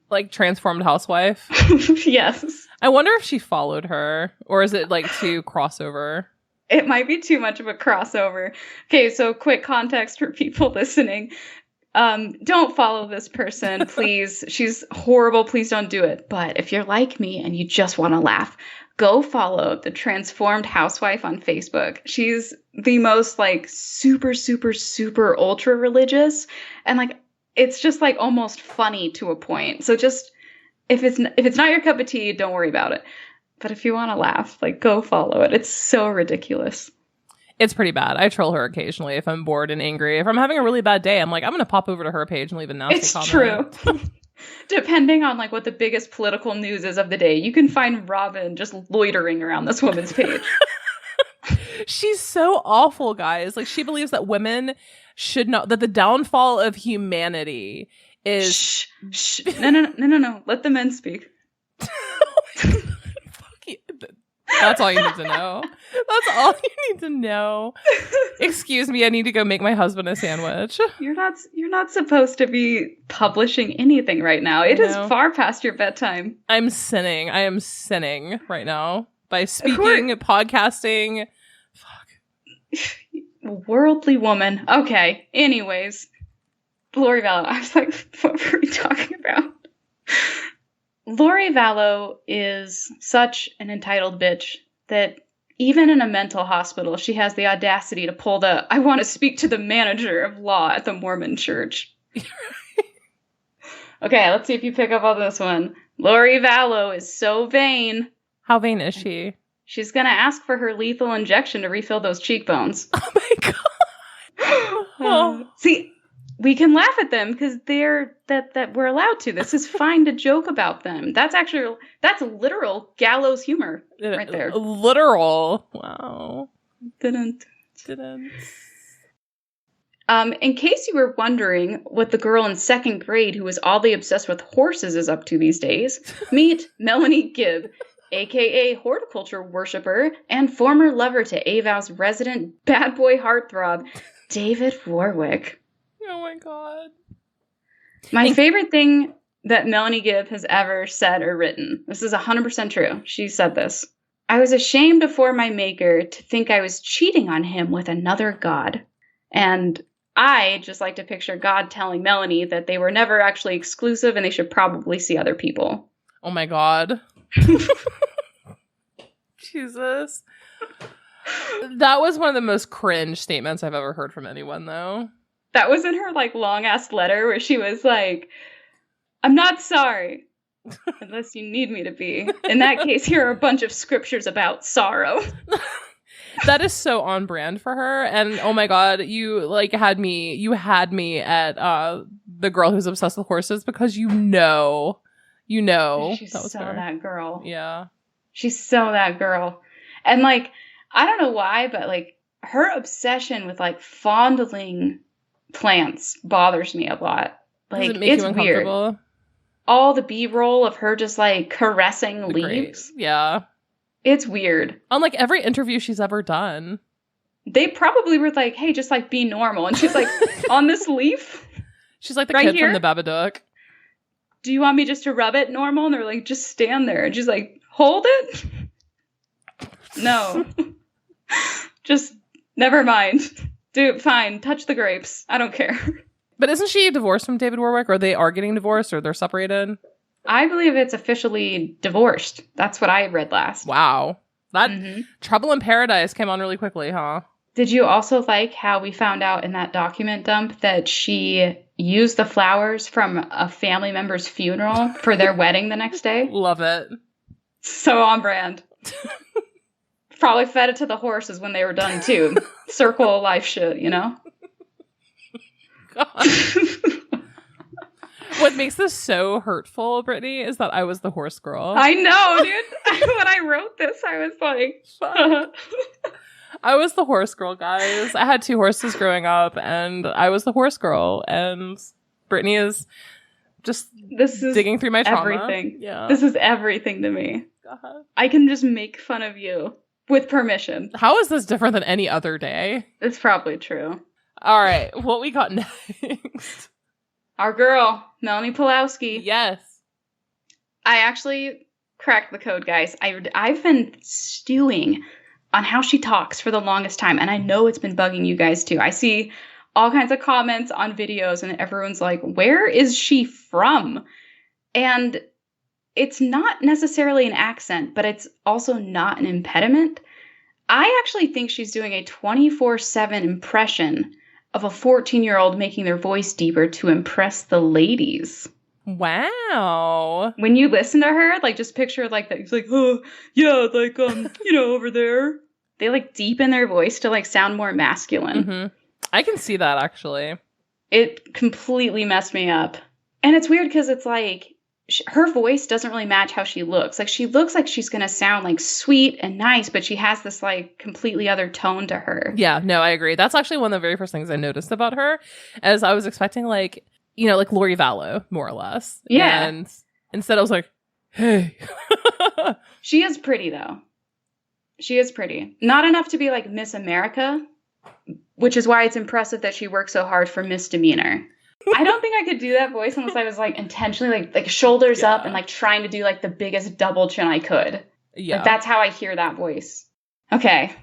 Like Transformed Housewife? Yes. I wonder if she followed her, or is it like too crossover? It might be too much of a crossover. Okay, so quick context for people listening. Don't follow this person, please. She's horrible. Please don't do it. But if you're like me and you just want to laugh, go follow the Transformed Housewife on Facebook. She's the most like super, super, super ultra religious. And like, it's just like almost funny to a point. So just, if it's not your cup of tea, don't worry about it. But if you want to laugh, like, go follow it. It's so ridiculous. It's pretty bad. I troll her occasionally if I'm bored and angry. If I'm having a really bad day, I'm like, I'm going to pop over to her page and leave a nasty comment. It's true. Depending on, like, what the biggest political news is of the day, you can find Robin just loitering around this woman's page. She's so awful, guys. Like, she believes that women should not, that the downfall of humanity is... Shh. No. Let the men speak. Fuck you. That's all you need to know. That's all you need to know. Excuse me, I need to go make my husband a sandwich. You're not supposed to be publishing anything right now. It is far past your bedtime. I'm sinning. I am sinning right now by speaking, podcasting. Fuck. Worldly woman. Okay. Anyways, Lori Vallow. I was like, what were we talking about? Lori Vallow is such an entitled bitch that even in a mental hospital, she has the audacity to pull the, I want to speak to the manager of law at the Mormon church. Okay, let's see if you pick up on this one. Lori Vallow is so vain. How vain is she? She's going to ask for her lethal injection to refill those cheekbones. Oh my God. See, we can laugh at them because they're that we're allowed to. This is fine to joke about them. That's literal gallows humor right there. Literal. Wow. Didn't. In case you were wondering what the girl in second grade who is oddly obsessed with horses is up to these days, meet Melanie Gibb, aka horticulture worshiper and former lover to Avow's resident bad boy heartthrob, David Warwick. Oh my God. My favorite thing that Melanie Gibb has ever said or written. This is 100% true. She said this. I was ashamed before my maker to think I was cheating on him with another god. And I just like to picture God telling Melanie that they were never actually exclusive and they should probably see other people. Oh my God. Jesus. That was one of the most cringe statements I've ever heard from anyone, though. That was in her, like, long-ass letter where she was like, I'm not sorry, unless you need me to be. In that case, here are a bunch of scriptures about sorrow. That is so on brand for her. And, oh my God, you had me at the girl who's obsessed with horses because you know. She's so that girl. Yeah. She's so that girl. And, like, I don't know why, but, like, her obsession with, like, fondling plants bothers me a lot. Like, does it make it's you uncomfortable? Weird. All the B-roll of her just, like, caressing leaves. Yeah. It's weird. On, like, every interview she's ever done. They probably were like, hey, just, like, be normal. And she's like, on this leaf? She's like the right kid here? from the Babadook. Do you want me just to rub it normal? And they're like, just stand there. And she's like, hold it? No. Just, never mind. Dude, fine. Touch the grapes. I don't care. But isn't she divorced from David Warwick? Or they are getting divorced? Or they're separated? I believe it's officially divorced. That's what I read last. Wow. That Trouble in Paradise came on really quickly, huh? Did you also like how we found out in that document dump that she used the flowers from a family member's funeral for their wedding the next day? Love it. So on brand. Probably fed it to the horses when they were done, too. Circle of life shit, you know? God. What makes this so hurtful, Brittany, is that I was the horse girl. I know, dude. When I wrote this, I was like... I was the horse girl, guys. I had 2 horses growing up, and I was the horse girl. And Brittany is just digging through my trauma. Everything. Yeah. This is everything to me. God. I can just make fun of you with permission. How is this different than any other day? It's probably true. All right, what we got next? Our girl, Melanie Pawlowski. Yes. I actually cracked the code, guys. I've been stewing on how she talks for the longest time, and I know it's been bugging you guys too. I see all kinds of comments on videos, and everyone's like, where is she from? And it's not necessarily an accent, but it's also not an impediment. I actually think she's doing a 24/7 impression of a 14-year-old making their voice deeper to impress the ladies. Wow. When you listen to her, like, just picture like that. It's like, oh, yeah, like, over there. They, like, deepen their voice to, like, sound more masculine. Mm-hmm. I can see that, actually. It completely messed me up. And it's weird because it's like, her voice doesn't really match how she looks. Like, she looks like she's going to sound like sweet and nice, but she has this like completely other tone to her. Yeah, no, I agree. That's actually one of the very first things I noticed about her, as I was expecting like, you know, like Lori Vallow, more or less. Yeah. And instead I was like, hey. She is pretty, though. She is pretty. Not enough to be like Miss America, which is why it's impressive that she worked so hard for Misdemeanor. I don't think I could do that voice unless I was like intentionally like shoulders up and like trying to do like the biggest double chin I could. Yeah. Like, that's how I hear that voice. Okay.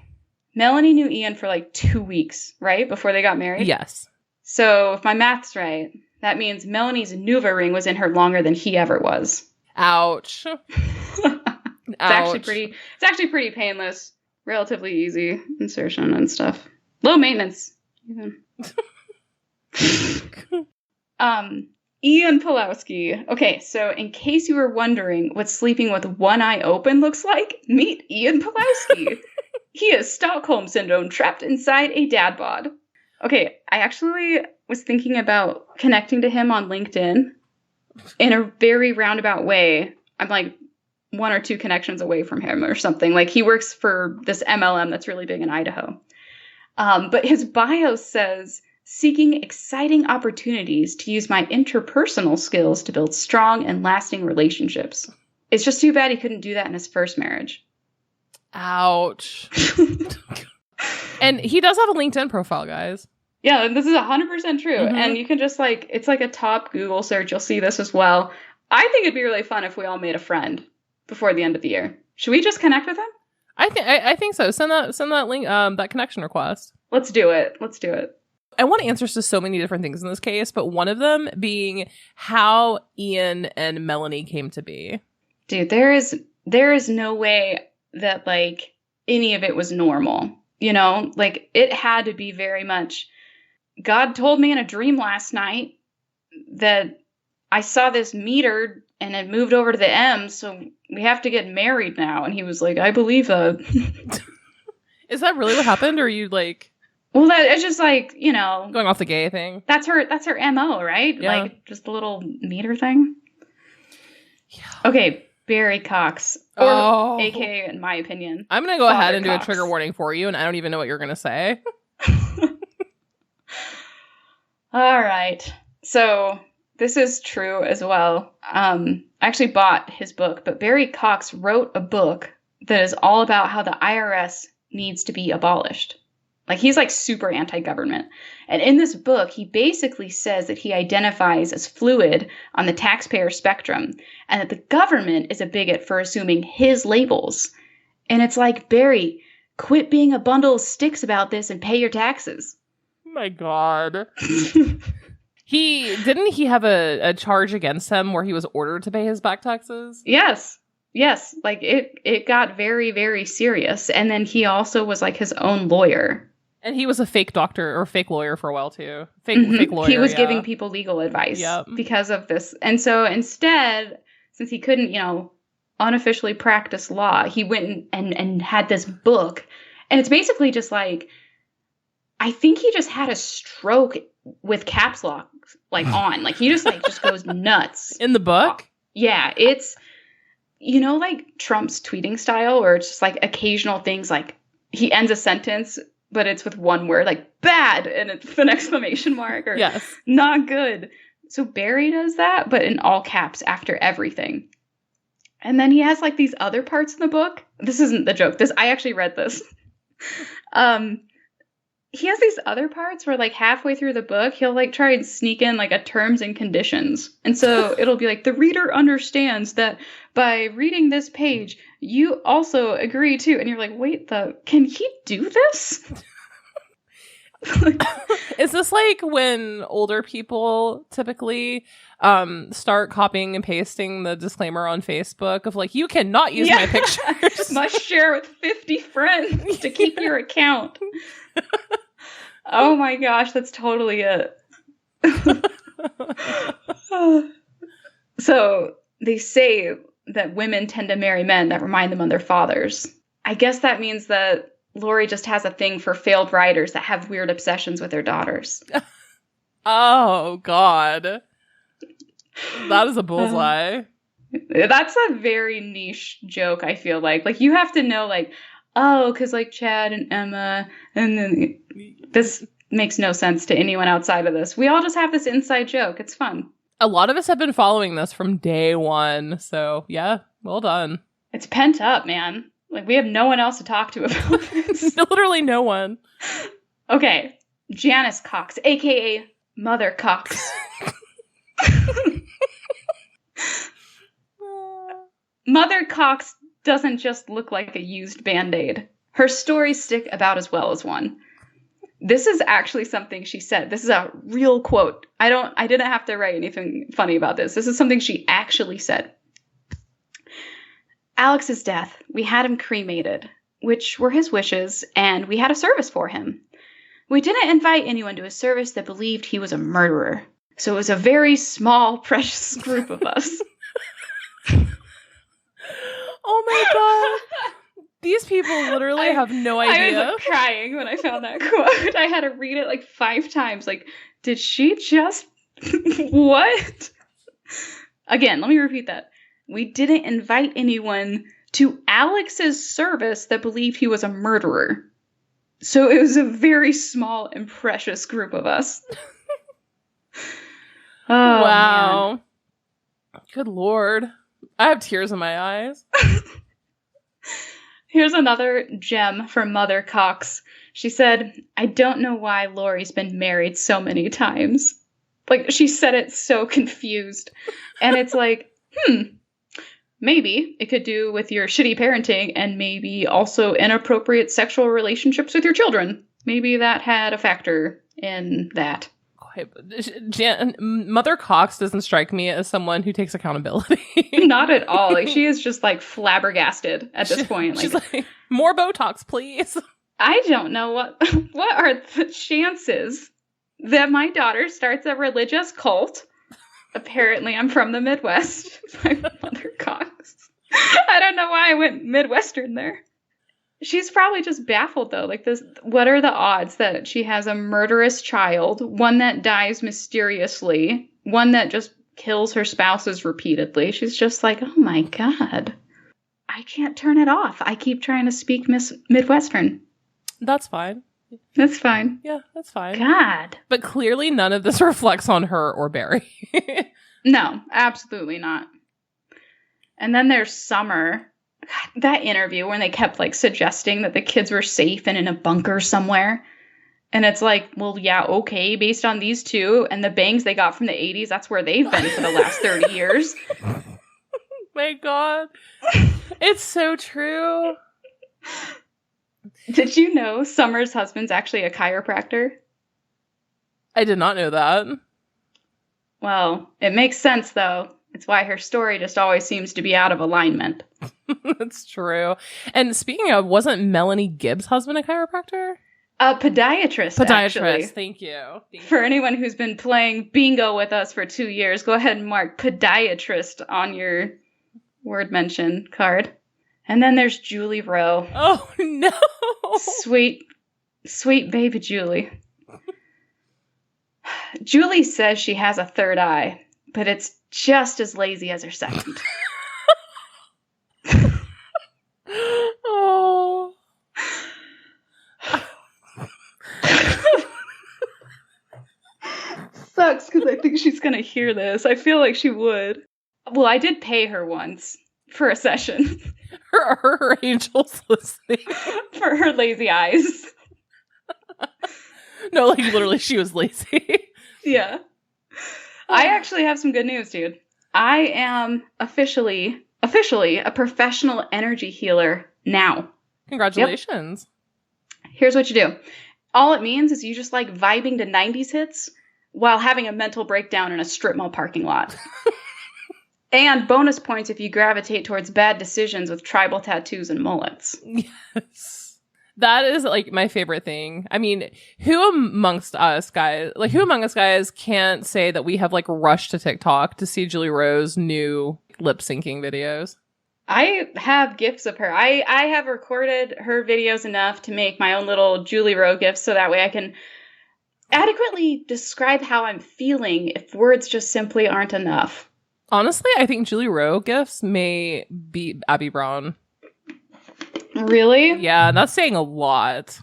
Melanie knew Ian for like 2 weeks, right? Before they got married? Yes. So if my math's right, that means Melanie's Nuva ring was in her longer than he ever was. Ouch. It's actually pretty painless. Relatively easy insertion and stuff. Low maintenance. Even. Ian Pawlowski. Okay, so in case you were wondering what sleeping with one eye open looks like, meet Ian Pawlowski. He is Stockholm Syndrome trapped inside a dad bod. Okay, I actually was thinking about connecting to him on LinkedIn in a very roundabout way. I'm like 1 or 2 connections away from him or something. Like, he works for this MLM that's really big in Idaho. But his bio says, seeking exciting opportunities to use my interpersonal skills to build strong and lasting relationships. It's just too bad he couldn't do that in his first marriage. Ouch. And he does have a LinkedIn profile, guys. Yeah, this is 100% true. Mm-hmm. And you can just like, it's like a top Google search. You'll see this as well. I think it'd be really fun if we all made a friend before the end of the year. Should we just connect with him? I think so. Send that link, that connection request. Let's do it. I want answers to so many different things in this case, but one of them being how Ian and Melanie came to be. Dude, there is no way that like any of it was normal. You know, like, it had to be very much, God told me in a dream last night that I saw this meter and it moved over to the M, so we have to get married now. And he was like, I believe that. Is that really what happened? Or are you like... Well, that it's just like, you know, going off the gay thing. That's her MO, right? Yeah. Like, just a little meter thing. Yeah. Okay, Barry Cox. Or AKA, in my opinion, I'm going to go ahead and Cox. do a trigger warning for you, and I don't even know what you're going to say. All right. So this is true as well. I actually bought his book, but Barry Cox wrote a book that is all about how the IRS needs to be abolished. Like, he's like super anti-government. And in this book, he basically says that he identifies as fluid on the taxpayer spectrum and that the government is a bigot for assuming his labels. And it's like, Barry, quit being a bundle of sticks about this and pay your taxes. My God. He have a charge against him where he was ordered to pay his back taxes? Yes. Like, it got very, very serious. And then he also was like his own lawyer. And he was a fake doctor or fake lawyer for a while too. Fake lawyer. He was giving people legal advice because of this. And so instead, since he couldn't, you know, unofficially practice law, he went and had this book. And it's basically just like, I think he just had a stroke with caps lock like on. Like, he just goes nuts. In the book? Yeah, it's, you know, like Trump's tweeting style, where it's just like occasional things, like he ends a sentence, but it's with one word, like bad, and it's an exclamation mark, or yes, not good. So Barry does that, but in all caps after everything. And then he has like these other parts in the book. This isn't the joke. I actually read this. He has these other parts where like halfway through the book, he'll like try and sneak in like a terms and conditions. And so it'll be like, the reader understands that by reading this page, you also agree to, and you're like, wait, can he do this? Is this like when older people typically start copying and pasting the disclaimer on Facebook of like, you cannot use my pictures. Must share with 50 friends to keep your account. Oh my gosh, that's totally it. So they say that women tend to marry men that remind them of their fathers. I guess that means that Lori just has a thing for failed writers that have weird obsessions with their daughters. Oh, God. That is a bullseye. That's a very niche joke, I feel like. Like, you have to know, like, oh, because, like, Chad and Emma, and then this makes no sense to anyone outside of this. We all just have this inside joke. It's fun. A lot of us have been following this from day one, so yeah, well done. It's pent up, man. Like, we have no one else to talk to about this. Literally no one. Okay, Janice Cox, a.k.a. Mother Cox. Mother Cox doesn't just look like a used Band-Aid. Her stories stick about as well as one. This is actually something she said. This is a real quote. I didn't have to write anything funny about this. This is something she actually said. Alex's death, we had him cremated, which were his wishes, and we had a service for him. We didn't invite anyone to a service that believed he was a murderer. So it was a very small, precious group of us. Oh my god. These people literally have no idea. I was crying when I found that quote. I had to read it like 5 times. Like, did she just... What? Again, let me repeat that. We didn't invite anyone to Alex's service that believed he was a murderer. So it was a very small and precious group of us. Oh, wow. Man. Good Lord. I have tears in my eyes. Here's another gem from Mother Cox. She said, I don't know why Lori's been married so many times. Like, she said it so confused. And it's like, maybe it could do with your shitty parenting and maybe also inappropriate sexual relationships with your children. Maybe that had a factor in that. Mother Cox doesn't strike me as someone who takes accountability. Not at all. Like, she is just like flabbergasted at this point. She's like, more Botox, please. I don't know what are the chances that my daughter starts a religious cult. Apparently, I'm from the Midwest. My Mother Cox. I don't know why I went Midwestern there. She's probably just baffled, though. Like, this, what are the odds that she has a murderous child, one that dies mysteriously, one that just kills her spouses repeatedly? She's just like, oh my God, I can't turn it off. I keep trying to speak Midwestern. That's fine. That's fine. Yeah, that's fine. God. But clearly none of this reflects on her or Barry. No, absolutely not. And then there's Summer. God, that interview when they kept like suggesting that the kids were safe and in a bunker somewhere. And it's like, well, yeah, okay, based on these two and the bangs they got from the 80s, that's where they've been for the last 30 years. My God. It's so true. Did you know Summer's husband's actually a chiropractor? I did not know that. Well, it makes sense, though. It's why her story just always seems to be out of alignment. That's true. And speaking of, wasn't Melanie Gibbs' husband a chiropractor? A podiatrist, actually. Thank you. For anyone who's been playing bingo with us for 2 years, go ahead and mark podiatrist on your word mention card. And then there's Julie Rowe. Oh, no. Sweet, sweet baby Julie. Julie says she has a third eye, but it's just as lazy as her second. Oh. Sucks because I think she's going to hear this. I feel like she would. Well, I did pay her once for a session. Her angel's listening. For her lazy eyes. No, like literally she was lazy. Yeah. I actually have some good news, dude. I am officially a professional energy healer now. Congratulations. Yep. Here's what you do. All it means is you just like vibing to 90s hits while having a mental breakdown in a strip mall parking lot. And bonus points if you gravitate towards bad decisions with tribal tattoos and mullets. Yes. That is like my favorite thing. I mean, who among us guys can't say that we have like rushed to TikTok to see Julie Rowe's new lip syncing videos? I have GIFs of her. I have recorded her videos enough to make my own little Julie Rowe GIFs so that way I can adequately describe how I'm feeling if words just simply aren't enough. Honestly, I think Julie Rowe gifts may beat Abby Brown. Really? Yeah, that's saying a lot.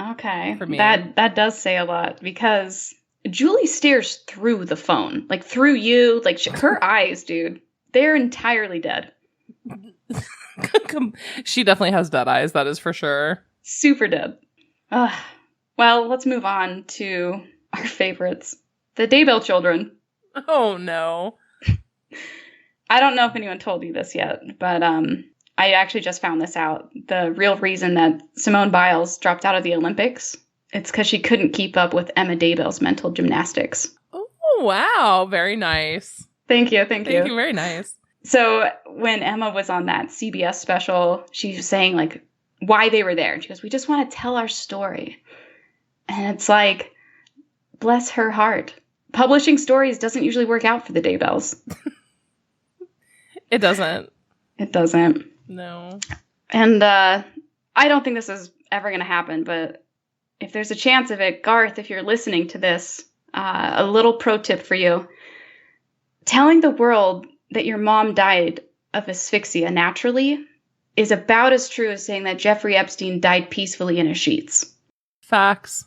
Okay. For me. That does say a lot, because Julie stares through the phone, like through you, like her eyes, dude, they're entirely dead. She definitely has dead eyes, that is for sure. Super dead. Well, let's move on to our favorites, the Daybell children. Oh no. I don't know if anyone told you this yet, but I actually just found this out. The real reason that Simone Biles dropped out of the Olympics, it's because she couldn't keep up with Emma Daybell's mental gymnastics. Oh, wow. Very nice. Thank you. Thank you. Very nice. So when Emma was on that CBS special, she was saying, like, why they were there. And she goes, we just want to tell our story. And it's like, bless her heart. Publishing stories doesn't usually work out for the Daybells. It doesn't. It doesn't. No. And I don't think this is ever going to happen, but if there's a chance of it, Garth, if you're listening to this, a little pro tip for you. Telling the world that your mom died of asphyxia naturally is about as true as saying that Jeffrey Epstein died peacefully in his sheets. Facts.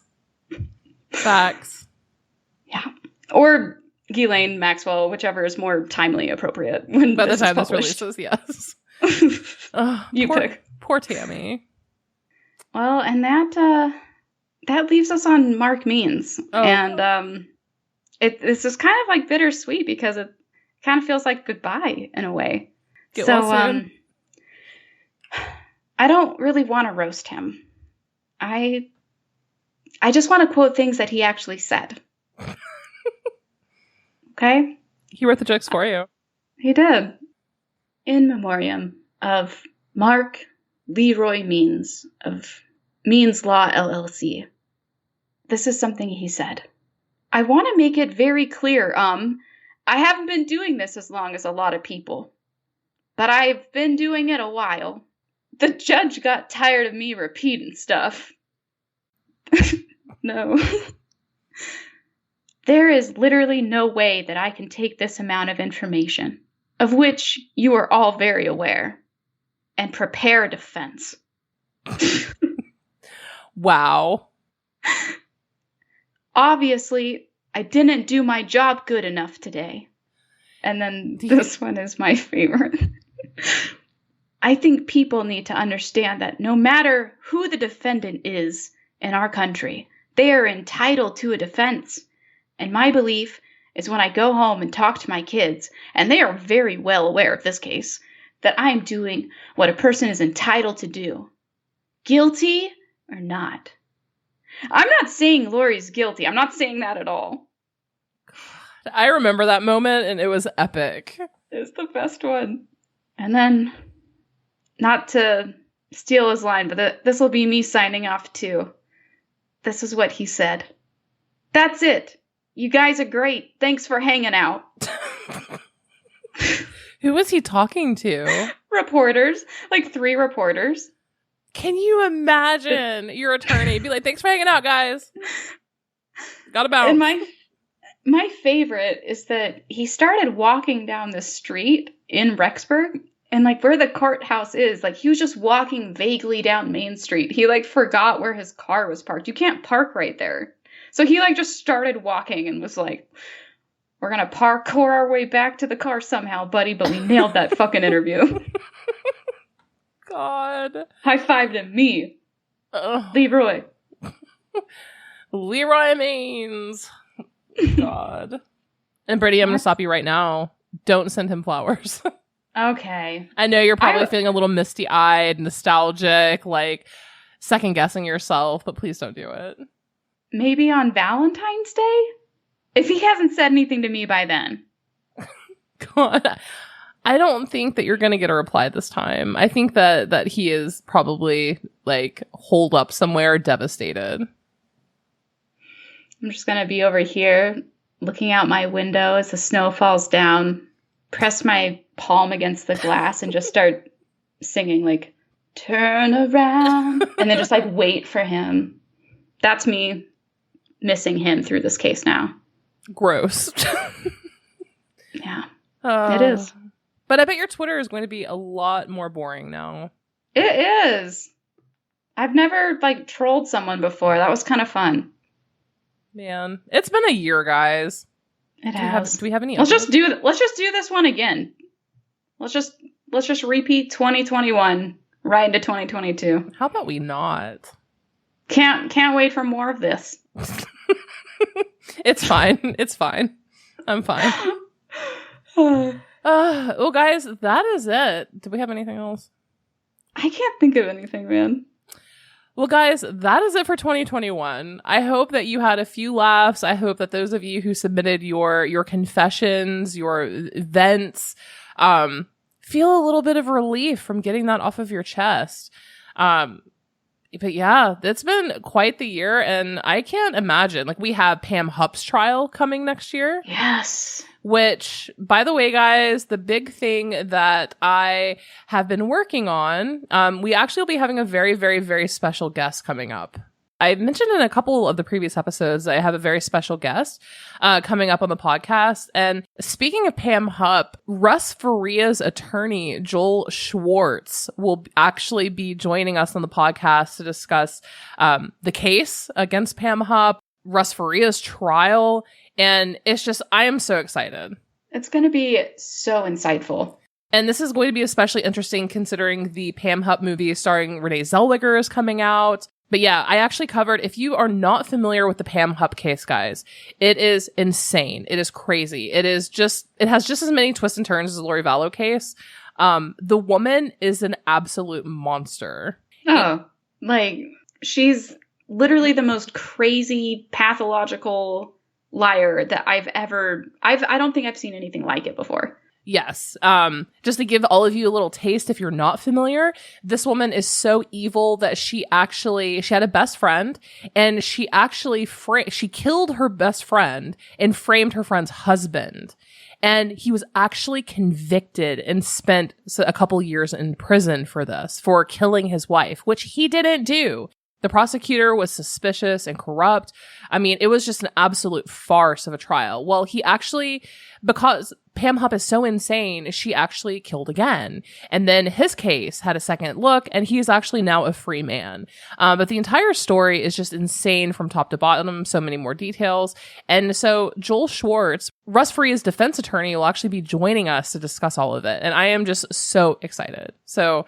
Facts. Yeah. Or Ghislaine Maxwell, whichever is more timely appropriate. When by the time this releases, yes. You pick. Poor Tammy. Well, and that leaves us on Mark Means. Oh. And this is kind of like bittersweet because it kind of feels like goodbye in a way. Get well soon. I don't really want to roast him. I just want to quote things that he actually said. Okay? He wrote the jokes for you. He did. In memoriam of Mark Leroy Means of Means Law LLC. This is something he said. I want to make it very clear, I haven't been doing this as long as a lot of people, but I've been doing it a while. The judge got tired of me repeating stuff. No. There is literally no way that I can take this amount of information, of which you are all very aware, and prepare a defense. Wow. Obviously, I didn't do my job good enough today. And then this one is my favorite. I think people need to understand that no matter who the defendant is in our country, they are entitled to a defense. And my belief is when I go home and talk to my kids, and they are very well aware of this case, that I'm doing what a person is entitled to do. Guilty or not. I'm not saying Lori's guilty. I'm not saying that at all. God, I remember that moment, and it was epic. It's the best one. And then, not to steal his line, but this will be me signing off too. This is what he said. That's it. You guys are great. Thanks for hanging out. Who was he talking to? Reporters. Like 3 reporters. Can you imagine your attorney be like, thanks for hanging out, guys. Gotta bounce. And my favorite is that he started walking down the street in Rexburg, and like where the courthouse is, like he was just walking vaguely down Main Street. He like forgot where his car was parked. You can't park right there. So he like just started walking and was like, we're gonna parkour our way back to the car somehow, buddy, but we nailed that fucking interview. God. High-fived him, me. Leroy. Leroy Means. God. And Brittany, I'm going to stop you right now. Don't send him flowers. Okay. I know you're probably feeling a little misty-eyed, nostalgic, like second-guessing yourself, but please don't do it. Maybe on Valentine's Day? If he hasn't said anything to me by then. God. I don't think that you're going to get a reply this time. I think that he is probably like holed up somewhere, devastated. I'm just going to be over here looking out my window as the snow falls down, press my palm against the glass and just start singing like, turn around, and then just like wait for him. That's me missing him through this case now. Gross. Yeah. It is. But I bet your Twitter is going to be a lot more boring now. It is. I've never trolled someone before. That was kind of fun. Man, it's been a year, guys. It has. Do we have any? Let's just do this one again. Let's just repeat 2021 right into 2022. How about we not? Can't wait for more of this. It's fine. It's fine. I'm fine. Well, guys, that is it. Do we have anything else? I can't think of anything, man. Well, guys, that is it for 2021. I hope that you had a few laughs. I hope that those of you who submitted your confessions, your events, feel a little bit of relief from getting that off of your chest. But yeah, it's been quite the year, and I can't imagine. We have Pam Hupp's trial coming next year. Yes. Which, by the way, guys, the big thing that I have been working on, we actually will be having a very, very, very special guest coming up. I mentioned in a couple of the previous episodes that I have a very special guest coming up on the podcast. And speaking of Pam Hupp, Russ Faria's attorney, Joel Schwartz, will actually be joining us on the podcast to discuss the case against Pam Hupp, Russ Faria's trial. And it's just, I am so excited. It's going to be so insightful. And this is going to be especially interesting considering the Pam Hupp movie starring Renee Zellweger is coming out. But yeah, I actually covered, if you are not familiar with the Pam Hupp case, guys, it is insane. It is crazy. It has just as many twists and turns as the Lori Vallow case. The woman is an absolute monster. Oh, she's literally the most crazy, pathological liar that I don't think I've seen anything like it before. Yes. Just to give all of you a little taste, if you're not familiar, this woman is so evil that she had a best friend, and she actually she killed her best friend and framed her friend's husband. And he was actually convicted and spent a couple years in prison for killing his wife, which he didn't do. The prosecutor was suspicious and corrupt. I mean, it was just an absolute farce of a trial. Well, because Pam Hupp is so insane, she actually killed again. And then his case had a second look, and he is actually now a free man. But the entire story is just insane from top to bottom, so many more details. And so Joel Schwartz, Russ Faria's defense attorney, will actually be joining us to discuss all of it. And I am just so excited. So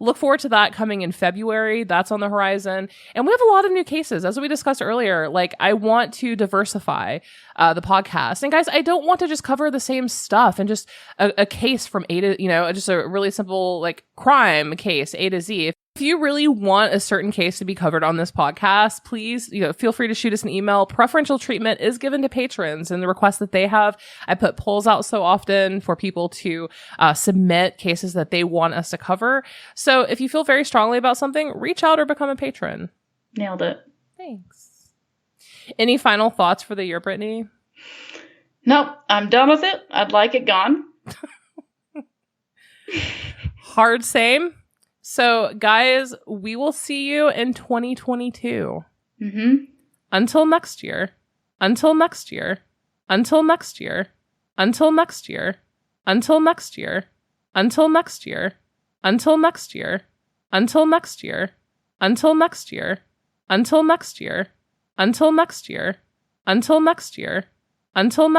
look forward to that coming in February. That's on the horizon. And we have a lot of new cases. As we discussed earlier, I want to diversify the podcast. And guys, I don't want to just cover the same stuff and just a case from A to, just a really simple crime case, A to Z. If you really want a certain case to be covered on this podcast, please, feel free to shoot us an email. Preferential treatment is given to patrons and the requests that they have. I put polls out so often for people to submit cases that they want us to cover. So if you feel very strongly about something, reach out or become a patron. Nailed it. Thanks. Any final thoughts for the year, Brittany? Nope, I'm done with it. I'd like it gone. Hard same. So, guys, we will see you in 2022. Mm-hmm. Until next year. Until next year. Until next year. Until next year. Until next year. Until next year. Until next year. Until next year. Until next year. Until next year. Until next year. Until next year. Until next